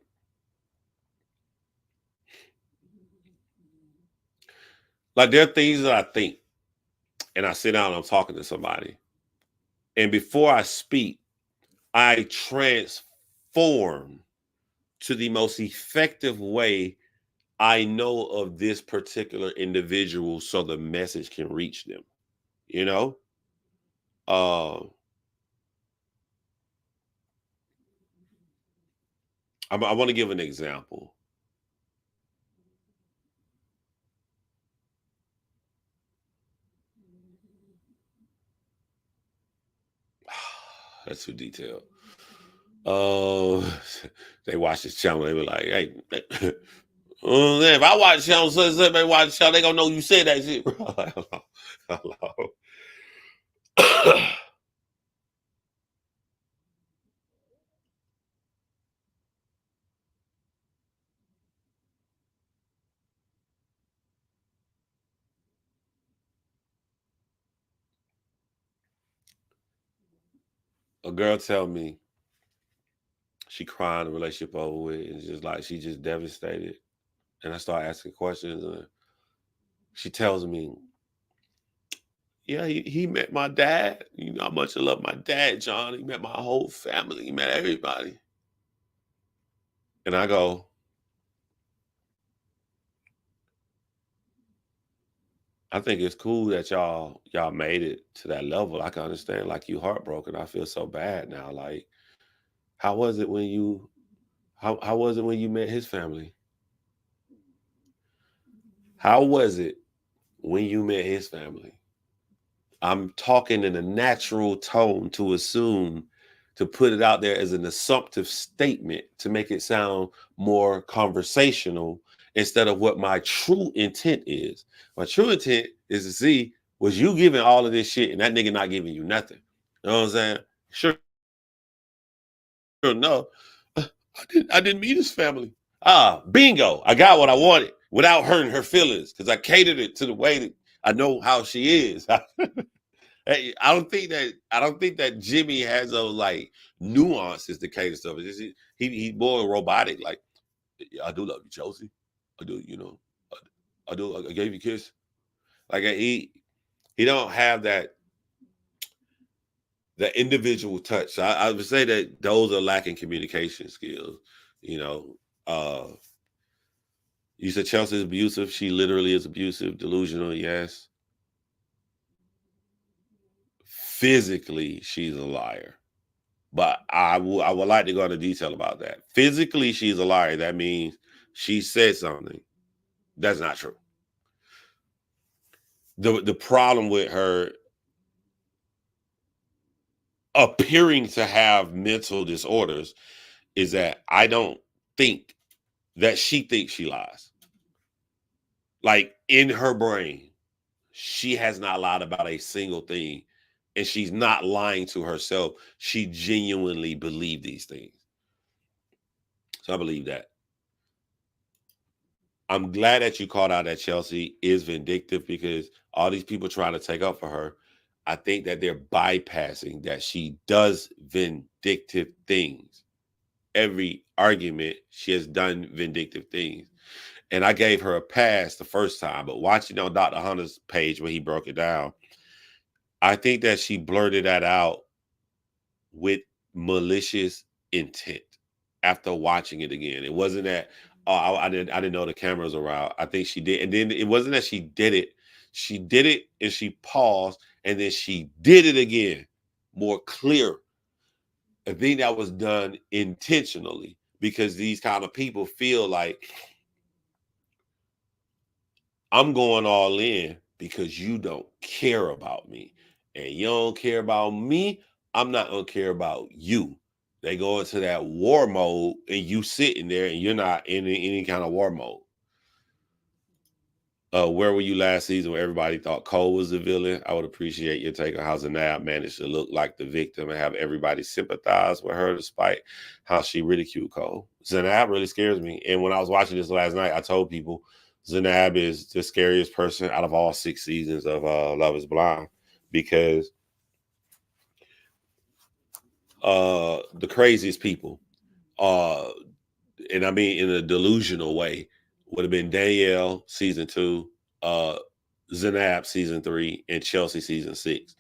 there are things that I think and I sit down and I'm talking to somebody. And before I speak, I transform to the most effective way I know of this particular individual so the message can reach them. You know? Uh I want to give an example. That's too detailed. Uh, they watch this channel. They be like, "Hey, if I watch the channel, they watch the channel. They gonna know you said that shit." Bro. Hello. A girl tell me she crying the relationship over with, and just like she just devastated. And I start asking questions, and she tells me, "Yeah, he met my dad. You know how much I love my dad, John. He met my whole family. He met everybody." And I go, "I think it's cool that y'all made it to that level. I can understand like you heartbroken. I feel so bad now. Like, how was it when you how was it when you met his family? How was it when you met his family?" I'm talking in a natural tone to assume to put it out there as an assumptive statement to make it sound more conversational instead of what my true intent is. My true intent is to see was you giving all of this shit and that nigga not giving you nothing. You know what I'm saying? Sure, no. I didn't meet his family. Ah, bingo. I got what I wanted without hurting her feelings because I catered it to the way that I know how she is. Hey, I don't think that Jimmy has those like nuances to cater stuff. It's just, he more robotic. Like, "Yeah, I do love you, Chelsea. I do. I do. I gave you a kiss." Like he don't have that individual touch. So I would say that those are lacking communication skills. You know, uh, you said Chelsea is abusive. She literally is abusive, delusional. Yes, physically she's a liar. But I would like to go into detail about that. Physically, she's a liar. That means she said something that's not true. The problem with her appearing to have mental disorders is that I don't think that she thinks she lies. Like in her brain, she has not lied about a single thing, and she's not lying to herself. She genuinely believed these things. So I believe that. I'm glad that you called out that Chelsea is vindictive because all these people trying to take up for her, I think that they're bypassing that she does vindictive things. Every argument, she has done vindictive things. And I gave her a pass the first time, but watching on Dr. Hunter's page when he broke it down, I think that she blurted that out with malicious intent after watching it again. It wasn't that I didn't know the cameras were out. I think she did, and then it wasn't that she did it. She did it and she paused, and then she did it again, more clear. I think that was done intentionally because these kind of people feel like I'm going all in because you don't care about me. And you don't care about me, I'm not going to care about you. They go into that war mode and you sitting there and you're not in any kind of war mode. Where were you last season when everybody thought Cole was the villain? I would appreciate your take on how Zanab managed to look like the victim and have everybody sympathize with her despite how she ridiculed Cole. Zanab really scares me. And when I was watching this last night, I told people Zanab is the scariest person out of all 6 seasons of Love is Blind because the craziest people, and I mean in a delusional way, would have been Danielle season 2, Zanab season 3, and Chelsea season 6.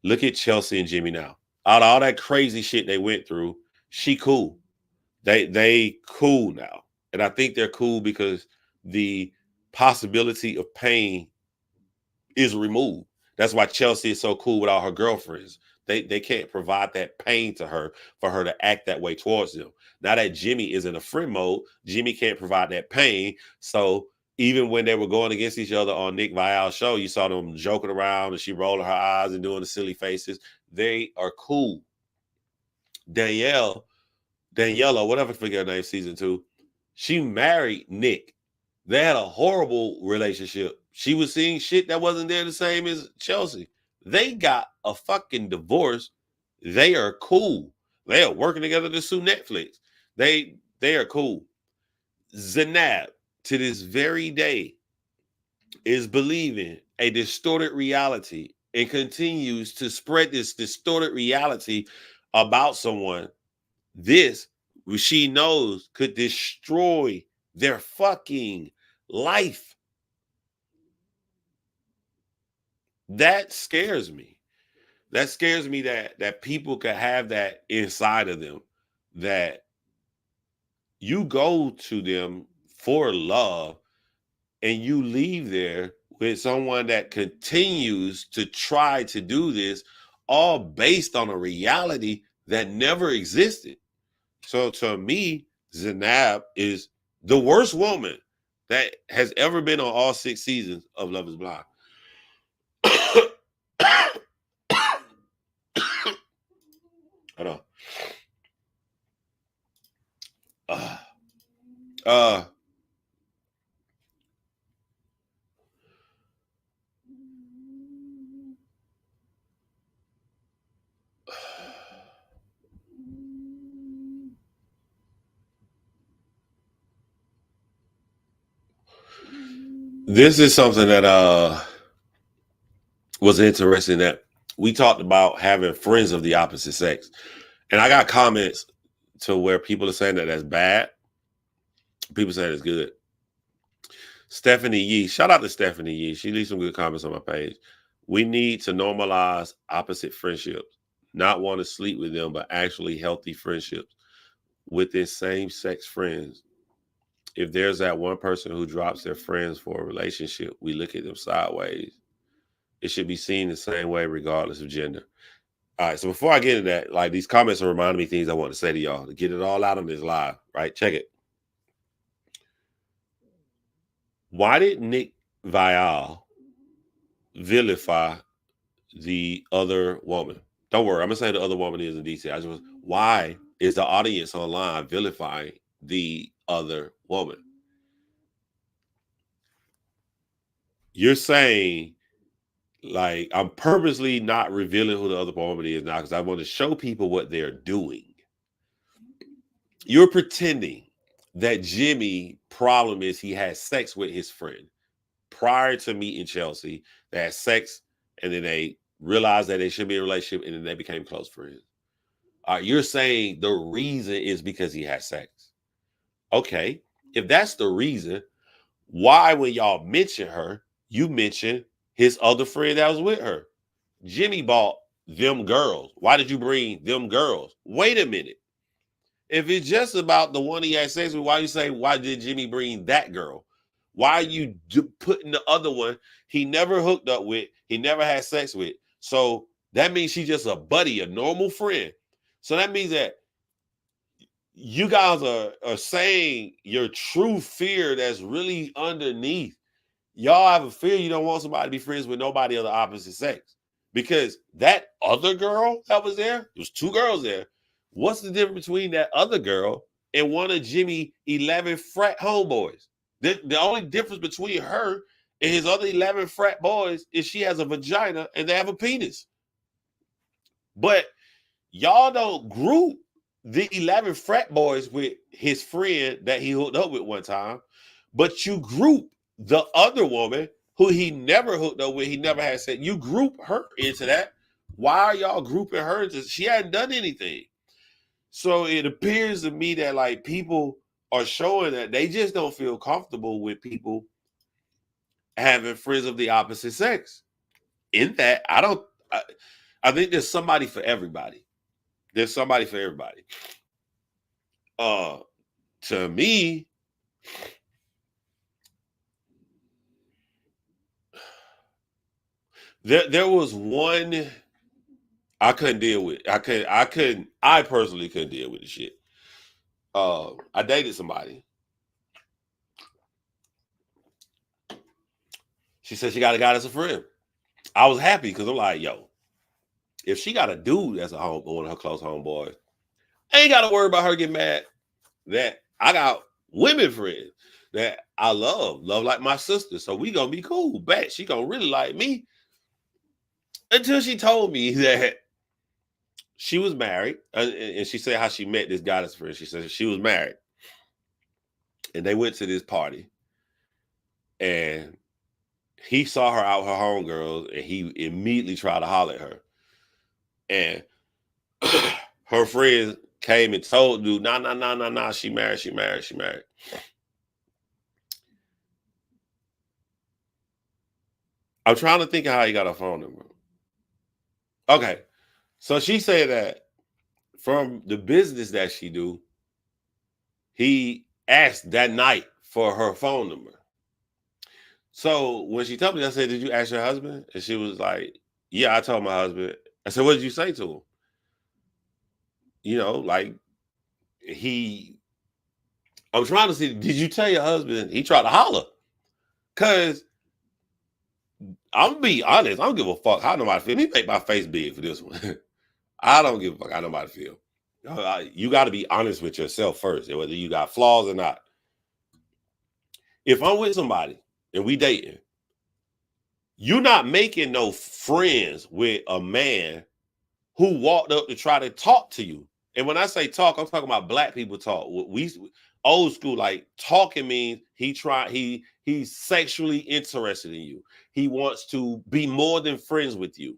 Look at Chelsea and Jimmy now. Out of all that crazy shit they went through, she cool. They cool now. And I think they're cool because the possibility of pain is removed. That's why Chelsea is so cool with all her girlfriends. They can't provide that pain to her for her to act that way towards them. Now that Jimmy is in a friend mode, Jimmy can't provide that pain. So even when they were going against each other on Nick Vial's show, you saw them joking around and she rolling her eyes and doing the silly faces. They are cool. Danielle, or whatever, forget her name, season 2, she married Nick. They had a horrible relationship. She was seeing shit that wasn't there the same as Chelsea. They got a fucking divorce. They are cool. They are working together to sue Netflix. They are cool. Zanab, to this very day, is believing a distorted reality and continues to spread this distorted reality about someone. This, she knows, could destroy their fucking life. That scares me. That scares me that people could have that inside of them, that you go to them for love and you leave there with someone that continues to try to do this, all based on a reality that never existed. So to me, Zanab is the worst woman that has ever been on all 6 seasons of Love is Blind. Hold on. Uh, this is something that was interesting, that we talked about having friends of the opposite sex. And I got comments to where people are saying that that's bad. People saying it's good. Stephanie Yee, shout out to Stephanie Yee. She leaves some good comments on my page. We need to normalize opposite friendships, not want to sleep with them, but actually healthy friendships within same sex friends. If there's that one person who drops their friends for a relationship, we look at them sideways. It should be seen the same way, regardless of gender. All right, so before I get into that, like, these comments are reminding me things I want to say to y'all to get it all out on this live, right? Check it. Why did Nick Vial vilify the other woman? Don't worry, I'm gonna say the other woman is in detail. Why is the audience online vilifying the other woman? You're saying, like, I'm purposely not revealing who the other woman is now because I want to show people what they're doing. You're pretending that Jimmy problem is he had sex with his friend prior to meeting Chelsea. They had sex, and then they realized that they should be in a relationship, and then they became close friends. You're saying the reason is because he had sex. Okay, if that's the reason, why when y'all mention her, you mention his other friend that was with her? Jimmy bought them girls. Why did you bring them girls? Wait a minute. If it's just about the one he had sex with, why you say, why did Jimmy bring that girl? Why are you putting the other one he never hooked up with, he never had sex with? So that means she's just a buddy, a normal friend. So that means that you guys are saying your true fear that's really underneath. Y'all have a fear you don't want somebody to be friends with nobody of the opposite sex. Because that other girl that was there, there was two girls there. What's the difference between that other girl and one of Jimmy 11 frat homeboys? The only difference between her and his other 11 frat boys is she has a vagina and they have a penis. But y'all don't group the 11 frat boys with his friend that he hooked up with one time, but you group the other woman who he never hooked up with, he never had sex. You group her into that. Why are y'all grouping her into? She hadn't done anything. So it appears to me that like people are showing that they just don't feel comfortable with people having friends of the opposite sex. In that, I think there's somebody for everybody. There's somebody for everybody. To me, there was one I couldn't deal with. I personally couldn't deal with the shit. I dated somebody. She said she got a guy that's a friend. I was happy because I'm like, yo, if she got a dude that's one of her close homeboys, I ain't got to worry about her getting mad that I got women friends that I love like my sister. So we gonna be cool. Bet she gonna really like me. Until she told me that she was married, and she said how she met this guy that's a friend. She said she was married, and they went to this party, and he saw her out with her homegirls, and he immediately tried to holler at her. And her friends came and told dude, nah, she married. I'm trying to think of how he got her phone number. Okay. So she said that from the business that she do, he asked that night for her phone number. So when she told me, I said, did you ask your husband? And she was like, yeah, I told my husband. I said, what did you say to him? You know, like I'm trying to see, did you tell your husband he tried to holler? Because I'm gonna be honest, I don't give a fuck how nobody feel. Let me make my face big for this one. I don't give a fuck how nobody feel. You got to be honest with yourself first, whether you got flaws or not. If I'm with somebody and we dating, you're not making no friends with a man who walked up to try to talk to you. And when I say talk, I'm talking about black people talk. We old school, like talking means he's sexually interested in you. He wants to be more than friends with you.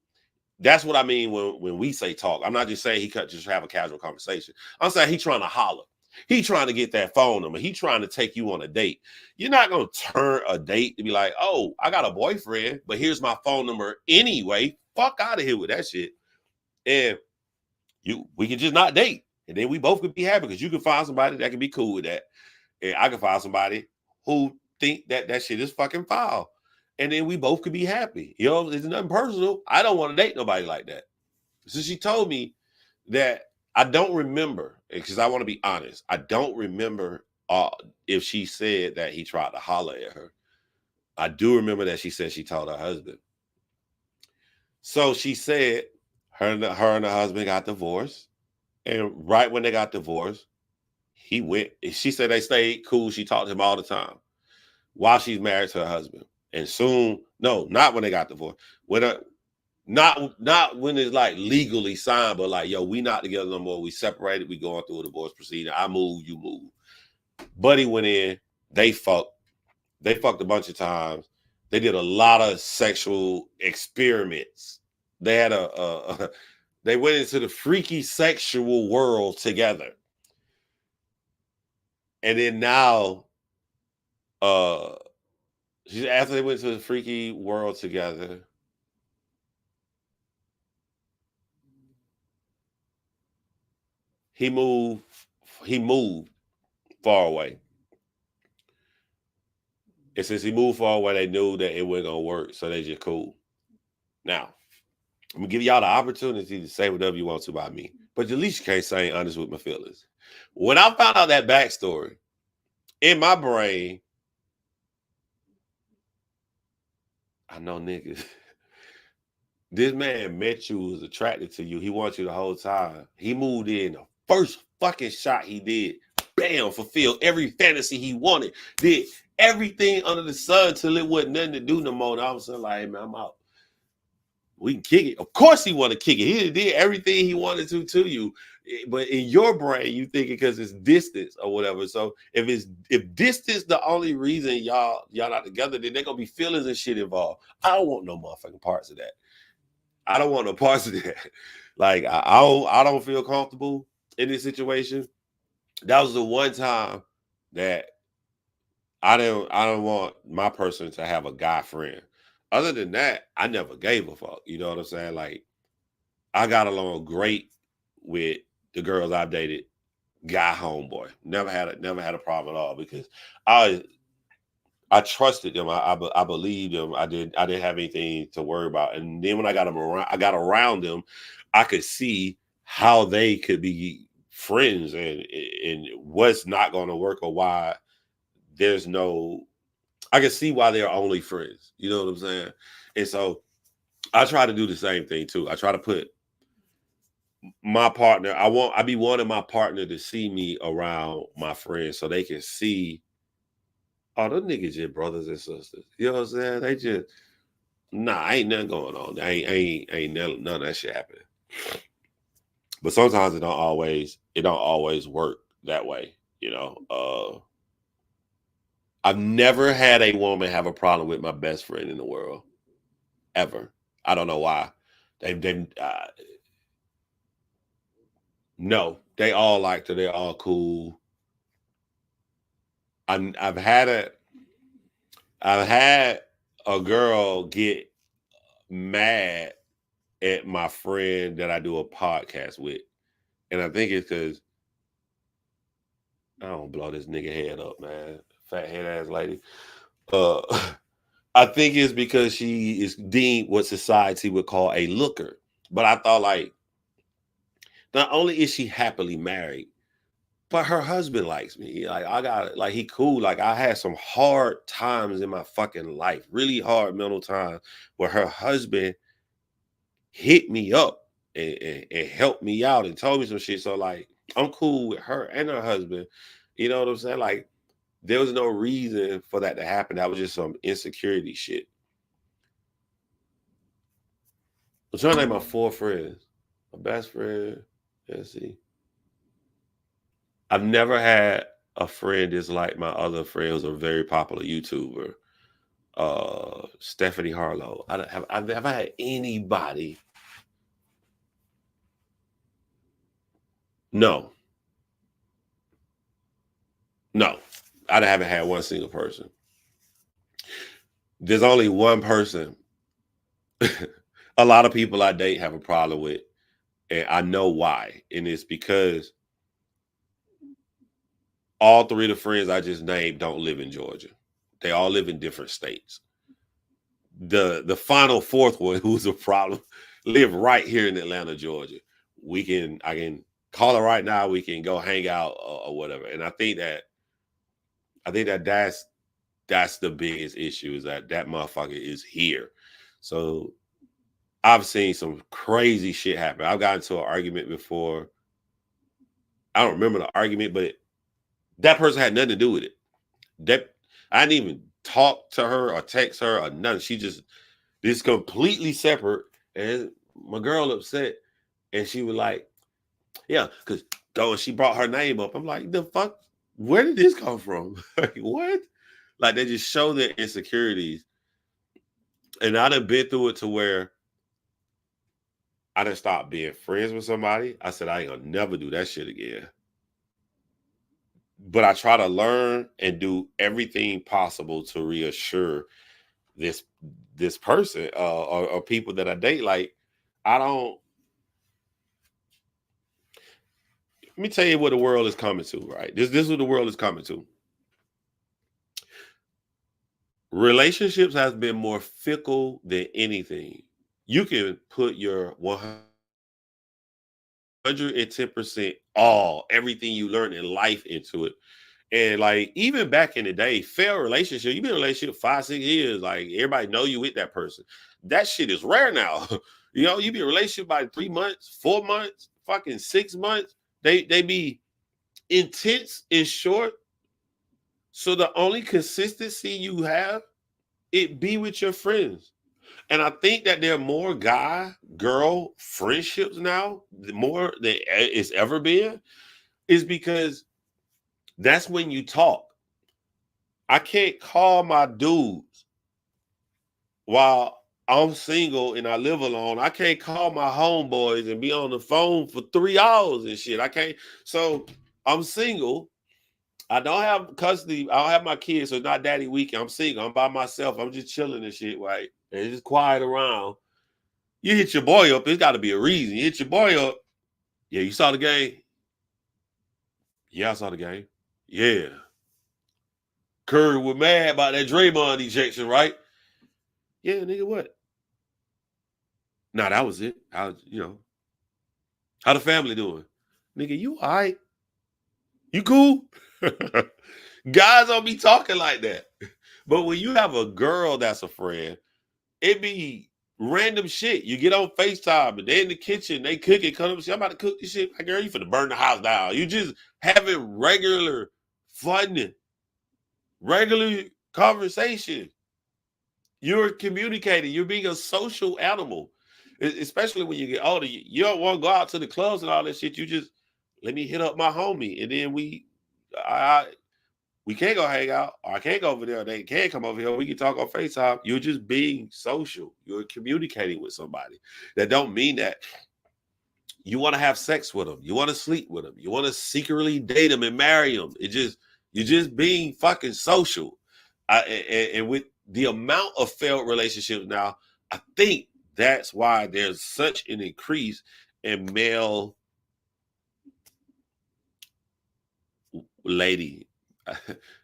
That's what I mean when we say talk. I'm not just saying he could just have a casual conversation. I'm saying he's trying to holler. He trying to get that phone number. He trying to take you on a date. You're not going to turn a date to be like, oh, I got a boyfriend, but here's my phone number anyway. Fuck out of here with that shit. And we can just not date. And then we both could be happy because you can find somebody that can be cool with that. And I can find somebody who think that shit is fucking foul. And then we both could be happy. You know, it's nothing personal. I don't want to date nobody like that. So she told me that I don't remember, because I want to be honest. I don't remember if she said that he tried to holler at her. I do remember that she said she told her husband. So she said her and her husband got divorced. And right when they got divorced, he went. She said they stayed cool. She talked to him all the time while she's married to her husband. And soon, no, not when they got divorced. Not when it's like legally signed, but like, yo, we not together no more. We separated. We going through a divorce proceeding. I move, you move. Buddy went in, they fucked a bunch of times. They did a lot of sexual experiments. They had they went into the freaky sexual world together. And then now, after they went to the freaky world together, he moved far away. And since he moved far away, they knew that it wasn't gonna work, so they just cool. Now, I'm gonna give y'all the opportunity to say whatever you want to about me, but at least you can't say I ain't honest with my feelings. When I found out that backstory, in my brain, I know niggas. This man met you, was attracted to you. He wants you the whole time. He moved in the first fucking shot he did. Bam, fulfilled every fantasy he wanted. Did everything under the sun till it wasn't nothing to do no more. And all of a sudden, like, hey man, I'm out. We can kick it. Of course he want to kick it. He did everything he wanted to you. But in your brain, you think it because it's distance or whatever. So if distance the only reason y'all not together, then they're gonna be feelings and shit involved. I don't want no motherfucking parts of that. I don't want no parts of that. Like I don't feel comfortable in this situation. That was the one time that I don't want my person to have a guy friend. Other than that, I never gave a fuck. You know what I'm saying? Like I got along great with the girls I've dated, guy homeboy. Never had a problem at all because I trusted them. I believed them. I didn't have anything to worry about. And then when I got around them, I could see how they could be friends and what's not going to work or why there's no. I can see why they're only friends. You know what I'm saying? And so I try to do the same thing too. I try to put my partner. I be wanting my partner to see me around my friends so they can see. Oh, them niggas just brothers and sisters. You know what I'm saying? They just ain't nothing going on. Ain't none of that shit happening. But sometimes it don't always work that way. You know, I've never had a woman have a problem with my best friend in the world ever. I don't know why. No, they all liked her. They're all cool. I've had a girl get mad at my friend that I do a podcast with. And I think it's because I don't blow this nigga head up, man. Fat head ass lady. Uh I think it's because she is deemed what society would call a looker. But I thought like not only is she happily married, but her husband likes me. Like I got like he cool. Like I had some hard times in my fucking life, really hard mental times where her husband hit me up and helped me out and told me some shit. So like I'm cool with her and her husband. You know what I'm saying? Like there was no reason for that to happen. That was just some insecurity shit. I'm trying to name my 4 friends. My best friend. Let's see. I've never had a friend that's like my other friends, a very popular YouTuber. Stephanie Harlow. I've had anybody. No. No. I haven't had one single person. There's only one person. A lot of people I date have a problem with, and I know why. And it's because all 3 of the friends I just named don't live in Georgia. They all live in different states. The final 4th one, who's a problem, live right here in Atlanta, Georgia. I can call her right now. We can go hang out or whatever. And I think that that's the biggest issue is that motherfucker is here. So I've seen some crazy shit happen. I've gotten into an argument before. I don't remember the argument, but that person had nothing to do with it. That I didn't even talk to her or text her or nothing. She just this completely separate. And my girl upset, and she was like, "Yeah," because though she brought her name up. I'm like, "The fuck." where did this come from? Like, what? Like, they just show their insecurities. And I done been through it to where I done stopped being friends with somebody. I said, I ain't gonna never do that shit again. But I try to learn and do everything possible to reassure this this person or people that I date. Like, I don't. Let me tell you what the world is coming to. Right, this is what the world is coming to. Relationships has been more fickle than anything. You can put your 110% all everything you learned in life into it. And like even back in the day, failed relationship, you've been in a relationship 5, 6 years, like everybody know you with that person. That shit is rare now. You know, you be in a relationship by 3 months, 4 months, fucking 6 months. They be intense and short. So the only consistency you have, it be with your friends. And I think that there are more guy girl friendships now, more than it's ever been, is because that's when you talk. I can't call my dudes while I'm single and I live alone. I can't call my homeboys and be on the phone for 3 hours and shit. I can't. So I'm single. I don't have custody. I don't have my kids, so it's not daddy weekend. I'm single. I'm by myself. I'm just chilling and shit, right? And it's just quiet around. You hit your boy up, it's got to be a reason. You hit your boy up. Yeah, you saw the game? Yeah, I saw the game. Yeah. Curry was mad about that Draymond ejection, right? Yeah, nigga, what? Nah, that was it. How the family doing? Nigga, you all right? You cool? Guys don't be talking like that. But when you have a girl that's a friend, it be random shit. You get on FaceTime and they in the kitchen, they cooking, come up and say, I'm about to cook this shit. My girl, you finna burn the house down. You just having regular fun, regular conversation. You're communicating. You're being a social animal. Especially when you get older. You don't want to go out to the clubs and all that shit. You just let me hit up my homie. And then we can't go hang out. Or I can't go over there. They can't come over here. We can talk on FaceTime. You're just being social. You're communicating with somebody. That don't mean that you want to have sex with them. You want to sleep with them. You want to secretly date them and marry them. You're just being fucking social. And with the amount of failed relationships now, I think that's why there's such an increase in male lady.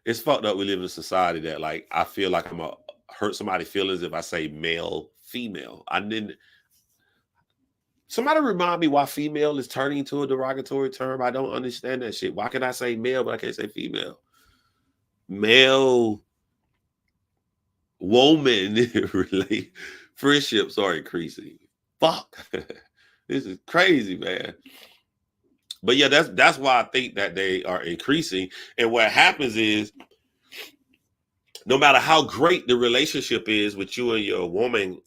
It's fucked up. We live in a society that, like, I feel like I'm gonna hurt somebody's feelings if I say male, female. I didn't. Somebody remind me why female is turning into a derogatory term. I don't understand that shit. Why can I say male but I can't say female? Male, woman, relate friendships are increasing. Fuck, this is crazy, man. But yeah, that's why I think that they are increasing. And what happens is, no matter how great the relationship is with you and your woman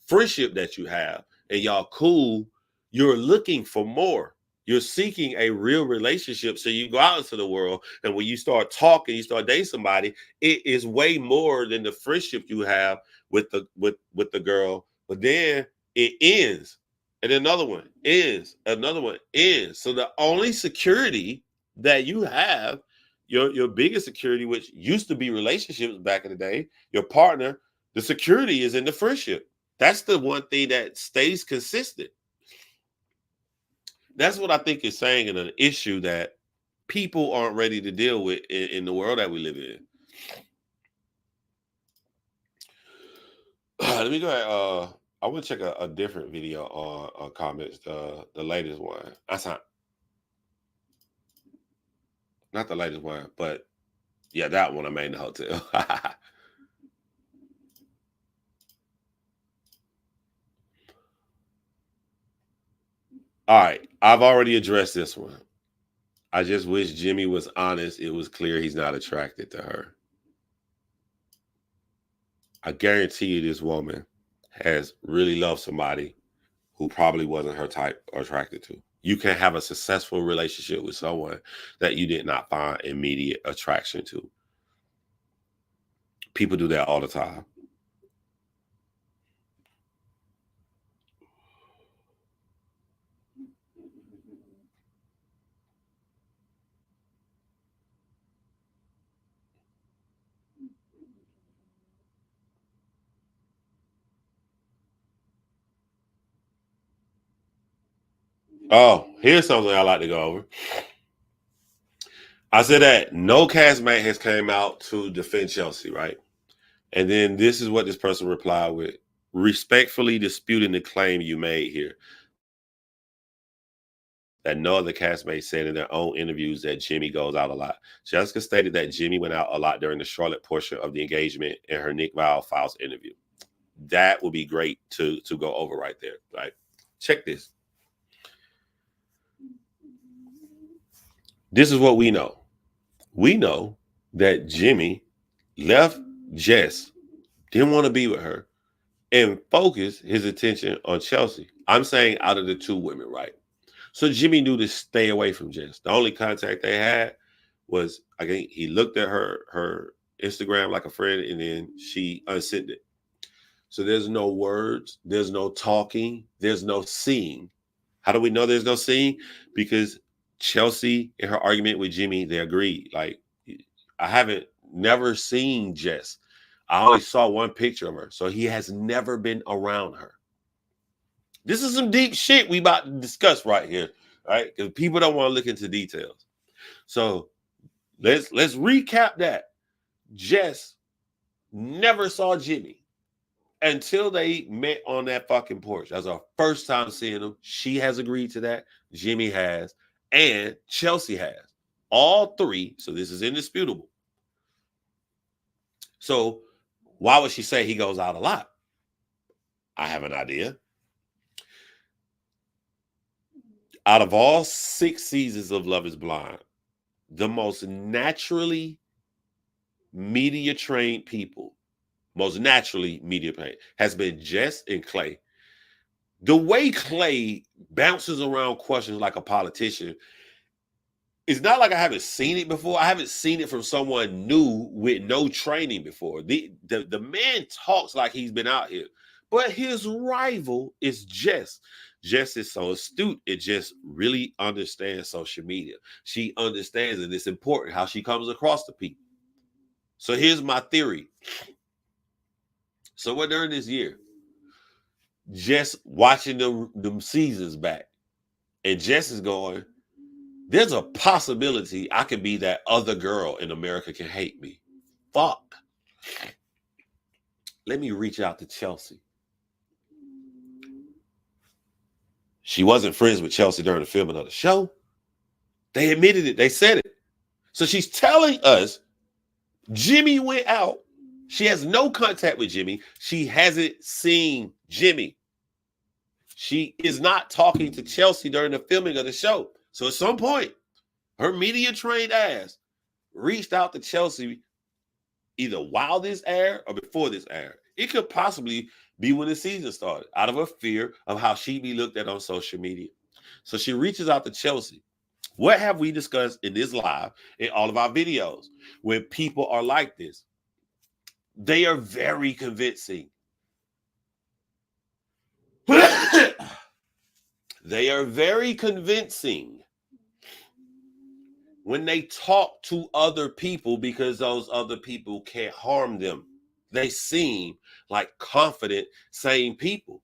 friendship that you have, and y'all cool, you're looking for more. You're seeking a real relationship. So you go out into the world, and when you start talking, you start dating somebody, it is way more than the friendship you have with the girl. But then it ends, and another one ends. So the only security that you have, your biggest security, which used to be relationships back in the day, your partner, the security is in the friendship. That's the one thing that stays consistent. That's what I think is saying, and an issue that people aren't ready to deal with in the world that we live in. Let me go ahead. I want to check a different video on comments. The latest one. That's not the latest one, but yeah, that one I made in the hotel. All right, I've already addressed this one. I just wish Jimmy was honest. It was clear he's not attracted to her. I guarantee you this woman has really loved somebody who probably wasn't her type or attracted to. you can have a successful relationship with someone that you did not find immediate attraction to. People do that all the time. Oh, here's something I like to go over. I said that no castmate has came out to defend Chelsea, right? And then this is what this person replied with: respectfully disputing the claim you made here that no other castmate said in their own interviews that Jimmy goes out a lot. Jessica stated that Jimmy went out a lot during the Charlotte portion of the engagement in her Nick Viall-Files interview. That would be great to go over right there, right? Check this. This is what we know. We know that Jimmy left Jess, didn't want to be with her, and focused his attention on Chelsea. I'm saying out of the two women, right? So Jimmy knew to stay away from Jess. The only contact they had was, I think he looked at her Instagram like a friend, and then she unsent it. So there's no words, there's no talking, there's no seeing. How do we know there's no seeing? Because Chelsea, in her argument with Jimmy, they agreed. Like, I haven't never seen Jess. I only saw one picture of her. So he has never been around her. This is some deep shit we about to discuss right here, right? Because people don't want to look into details. So let's recap that. Jess never saw Jimmy until they met on that fucking porch. That's our first time seeing him. She has agreed to that. Jimmy has. And Chelsea has. All three. So this is indisputable. So why would she say he goes out a lot? I have an idea. Out of all 6 seasons of Love is Blind, the most naturally media trained people, most naturally media trained, has been Jess and Clay. The way Clay bounces around questions like a politician, it's not like I haven't seen it before. I haven't seen it from someone new with no training before. The man talks like he's been out here. But his rival is Jess. Jess is so astute. It just really understands social media. She understands that it's important how she comes across to people. So here's my theory. So during this year, Jess watching them seasons back, and Jess is going, there's a possibility I could be that other girl in America can hate me. Fuck. Let me reach out to Chelsea. She wasn't friends with Chelsea during the filming of the show. They admitted it. They said it. So she's telling us Jimmy went out. She has no contact with Jimmy. She hasn't seen Jimmy. She is not talking to Chelsea during the filming of the show. So at some point, her media trained ass reached out to Chelsea either while this aired or before this aired. It could possibly be when the season started, out of a fear of how she'd be looked at on social media. So she reaches out to Chelsea. What have we discussed in this live, in all of our videos, when people are like this? They are very convincing. They are very convincing when they talk to other people because those other people can't harm them. They seem like confident, sane people.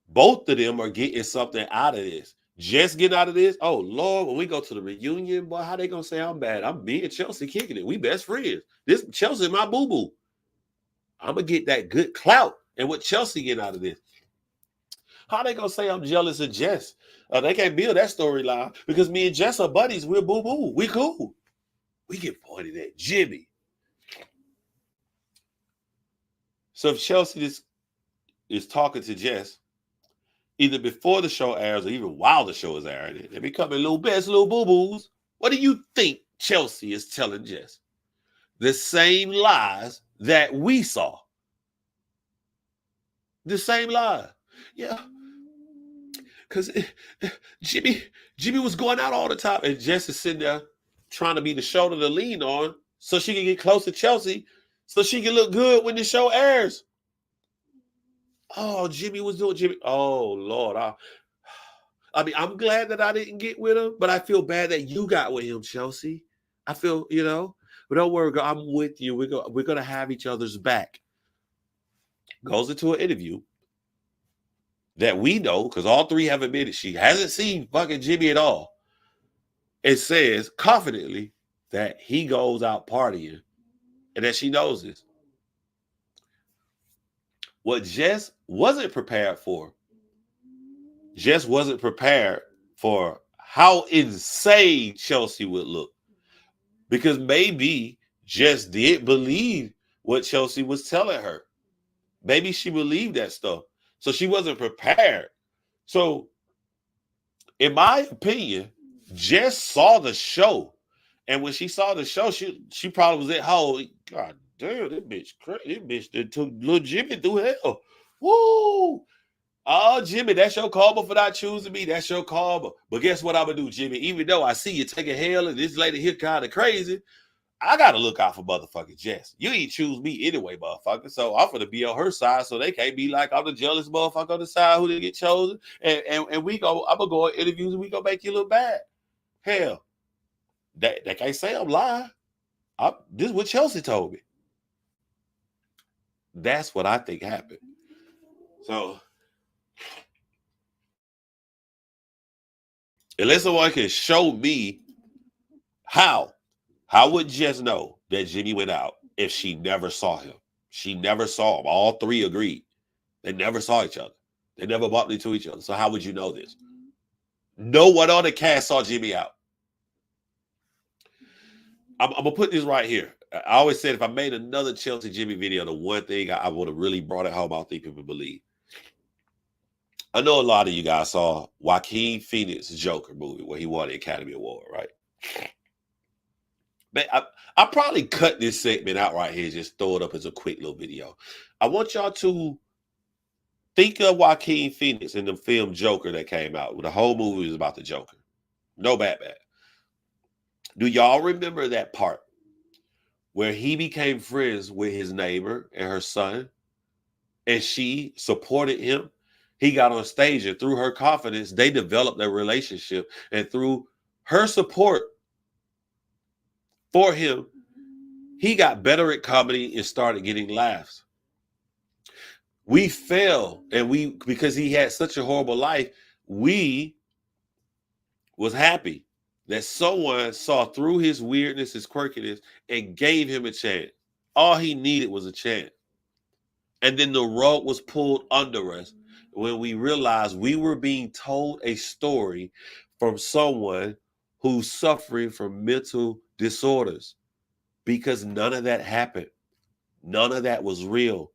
Both of them are getting something out of this. Just getting out of this. Oh, Lord, when we go to the reunion, boy, how they going to say I'm bad? I'm me and Chelsea kicking it. We best friends. This Chelsea my boo-boo. I'm going to get that good clout. And what Chelsea getting out of this? How they going to say I'm jealous of Jess? They can't build that storyline because me and Jess are buddies. We're boo-boo. We cool. We get pointed at Jimmy. So if Chelsea is talking to Jess, either before the show airs or even while the show is airing, they're becoming little best little boo-boos. What do you think Chelsea is telling Jess? The same lies that we saw. The same lie. Yeah. because Jimmy was going out all the time, and Jess is sitting there trying to be the shoulder to lean on so she can get close to Chelsea so she can look good when the show airs. Oh, Jimmy was doing Jimmy. Oh, Lord. I mean, I'm glad that I didn't get with him, but I feel bad that you got with him, Chelsea. I feel, but don't worry, girl, I'm with you. We're gonna have each other's back. Goes into an interview that we know, because all three have admitted she hasn't seen fucking Jimmy at all. It says confidently that he goes out partying and that she knows this. What Jess wasn't prepared for, Jess wasn't prepared for how insane Chelsea would look. Because maybe Jess did believe what Chelsea was telling her. Maybe she believed that stuff. So she wasn't prepared. So, in my opinion, Jess saw the show. And when she saw the show, she probably was at home. God damn, this bitch crazy. This bitch that took little Jimmy through hell. Woo! Oh, Jimmy, that's your karma for not choosing me. That's your karma. But guess what I'm going to do, Jimmy? Even though I see you taking hell and this lady here kind of crazy, I got to look out for motherfucking Jess. You ain't choose me anyway, motherfucker. So I'm going to be on her side so they can't be like I'm the jealous motherfucker on the side who didn't get chosen. And I'm going to go on interviews and we going to make you look bad. Hell, they can't say I'm lying. This is what Chelsea told me. That's what I think happened. So, unless someone can show me how would Jess know that Jimmy went out if she never saw him? She never saw him. All three agreed. They never saw each other. They never bumped into each other. So how would you know this? No one on the cast saw Jimmy out. I'm going to put this right here. I always said if I made another Chelsea Jimmy video, the one thing I would have really brought it home, I don't think people believe. I know a lot of you guys saw Joaquin Phoenix's Joker movie where he won the Academy Award, right? Man, I probably cut this segment out right here, just throw it up as a quick little video. I want y'all to think of Joaquin Phoenix in the film Joker that came out. The whole movie was about the Joker. No Batman. Do y'all remember that part where he became friends with his neighbor and her son, and she supported him? He got on stage, and through her confidence, they developed their relationship. And through her support for him, he got better at comedy and started getting laughs. We fell, and because he had such a horrible life, we was happy that someone saw through his weirdness, his quirkiness, and gave him a chance. All he needed was a chance. And then the rug was pulled under us when we realized we were being told a story from someone who's suffering from mental disorders, because none of that happened. None of that was real.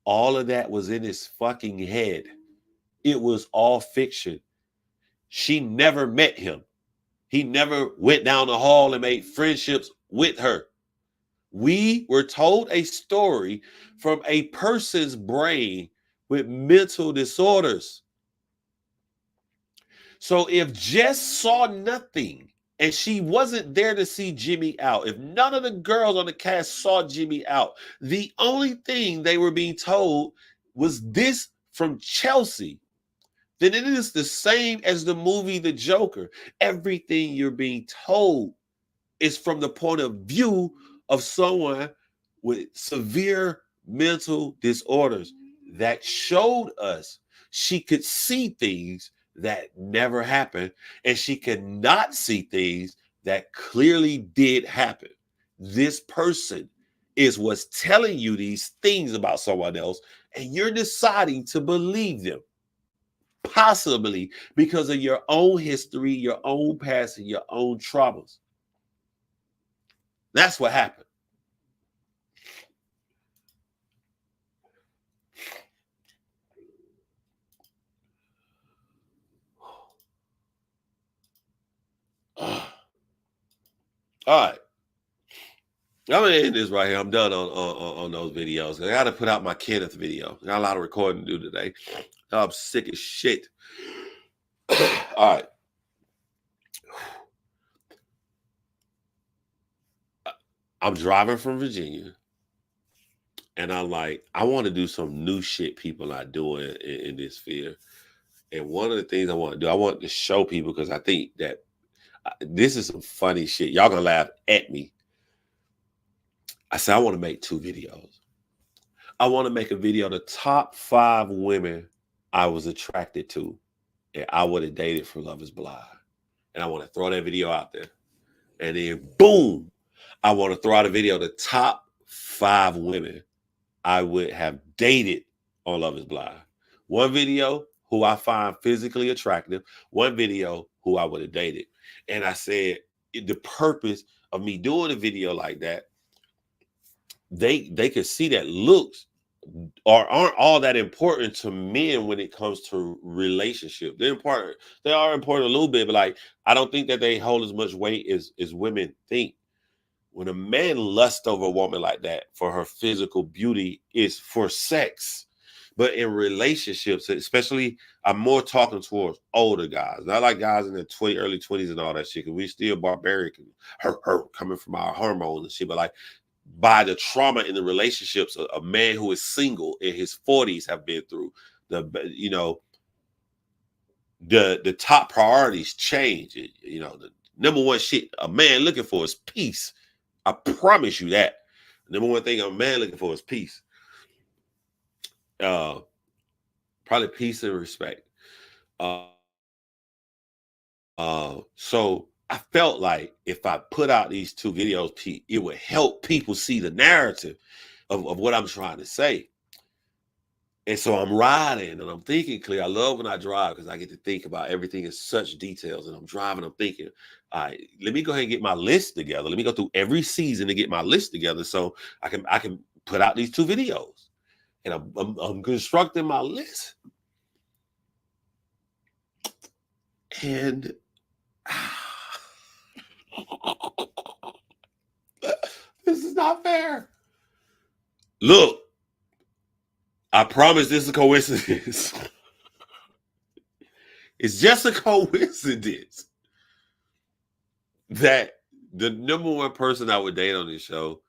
All of that was in his fucking head. It was all fiction. She never met him. He never went down the hall and made friendships with her. We were told a story from a person's brain with mental disorders. So if Jess saw nothing and she wasn't there to see Jimmy out, if none of the girls on the cast saw Jimmy out, the only thing they were being told was this from Chelsea, then it is the same as the movie The Joker. Everything you're being told is from the point of view of someone with severe mental disorders that showed us she could see things that never happened, and she could not see things that clearly did happen. This person is what's telling you these things about someone else, and you're deciding to believe them, possibly because of your own history, your own past, and your own traumas. That's what happened. All right. I'm gonna end this right here. I'm done on those videos. I gotta put out my Kenneth video. Got a lot of recording to do today. I'm sick as shit. All right. I'm driving from Virginia, and I'm like, I want to do some new shit people not doing in this field. And one of the things I want to do, I want to show people because I think that this is some funny shit. Y'all gonna laugh at me. I said I want to make 2 videos. I want to make a video the top 5 women I was attracted to, and I would have dated for Love Is Blind. And I want to throw that video out there. And then boom, I want to throw out a video the top 5 women I would have dated on Love Is Blind. One video who I find physically attractive, one video who I would have dated. And I said the purpose of me doing a video like that, they could see that looks aren't all that important to men when it comes to relationship. They're important. They are important a little bit, but like I don't think that they hold as much weight as women think. When a man lusts over a woman like that for her physical beauty is for sex. But in relationships, especially, I'm more talking towards older guys, not like guys in their early 20s and all that shit. Cause we still barbaric and hurt coming from our hormones and shit. But like by the trauma in the relationships, a man who is single in his 40s have been through, the top priorities change. The number one shit a man looking for is peace. I promise you that. The number one thing a man looking for is peace. Probably peace and respect. So I felt like if I put out these 2 videos, it would help people see the narrative of what I'm trying to say. And so I'm riding and I'm thinking clear. I love when I drive because I get to think about everything in such details. And I'm driving, I'm thinking, all right, let me go ahead and get my list together. Let me go through every season to get my list together so I can put out these 2 videos. And I'm constructing my list. And this is not fair. Look, I promise this is a coincidence. It's just a coincidence that the number one person I would date on this show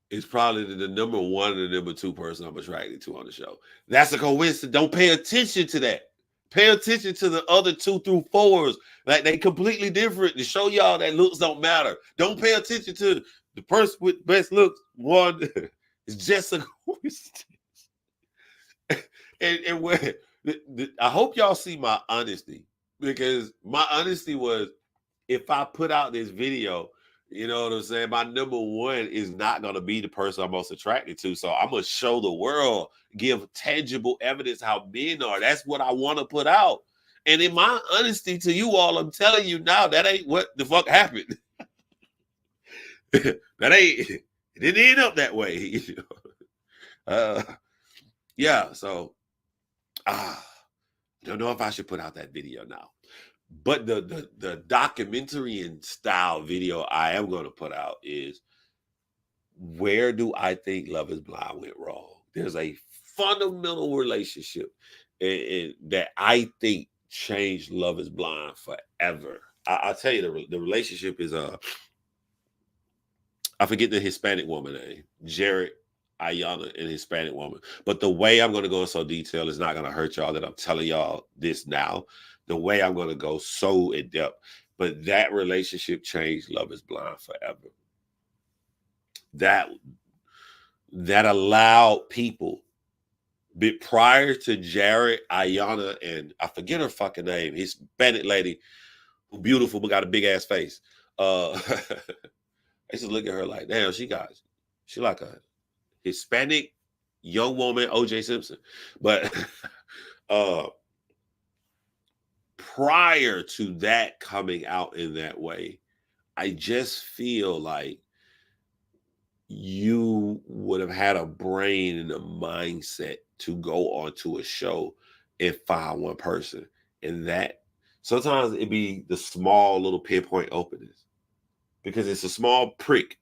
is probably the number 1 and the number 2 person I'm attracted to on the show. That's a coincidence. Don't pay attention to that. Pay attention to the other 2 through 4s. Like they completely different to show y'all that looks don't matter. Don't pay attention to the person with best looks. One is just a coincidence. and where I hope y'all see my honesty, because my honesty was if I put out this video, you know what I'm saying? My number 1 is not going to be the person I'm most attracted to. So I'm going to show the world, give tangible evidence how men are. That's what I want to put out. And in my honesty to you all, I'm telling you now, that ain't what the fuck happened. It didn't end up that way. Yeah, so I don't know if I should put out that video now. But the documentary and style video I am going to put out is where do I think Love Is Blind went wrong? There's a fundamental relationship that I think changed Love Is Blind forever. I'll tell you, the relationship is I forget the Hispanic woman name, Jared Ayana, and Hispanic woman. But the way I'm going to go in so detail is not going to hurt y'all that I'm telling y'all this now. The way I'm going to go so in depth. But that relationship changed Love Is Blind forever. That allowed people, but prior to Jared, Ayana, and I forget her fucking name, Hispanic lady, who beautiful but got a big ass face. I used to look at her like, damn, she like a Hispanic young woman, OJ Simpson. But prior to that coming out in that way, I just feel like you would have had a brain and a mindset to go onto a show and find one person. And that sometimes it'd be the small little pinpoint openings because it's a small prick,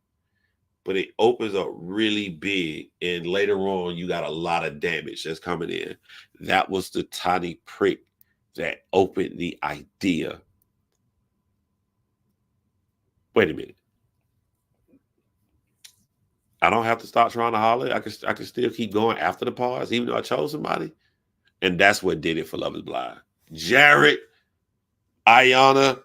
but it opens up really big. And later on, you got a lot of damage that's coming in. That was the tiny prick that opened the idea. Wait a minute. I don't have to stop trying to holler. I can still keep going after the pause, even though I chose somebody. And that's what did it for Love is Blind. Jared, Ayana,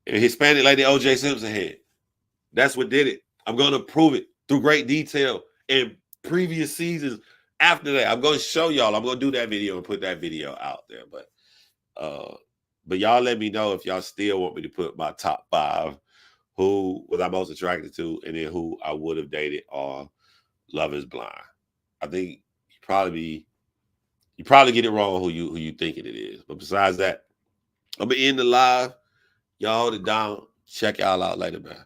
and Hispanic lady OJ Simpson had. That's what did it. I'm going to prove it through great detail in previous seasons. After that, I'm going to show y'all. I'm going to do that video and put that video out there. But y'all let me know if y'all still want me to put my top 5 who was I most attracted to, and then who I would have dated or Love is Blind. I think you probably get it wrong who you thinking it is. But besides that, I'm gonna end the live. Y'all hold it down. Check y'all out later, man.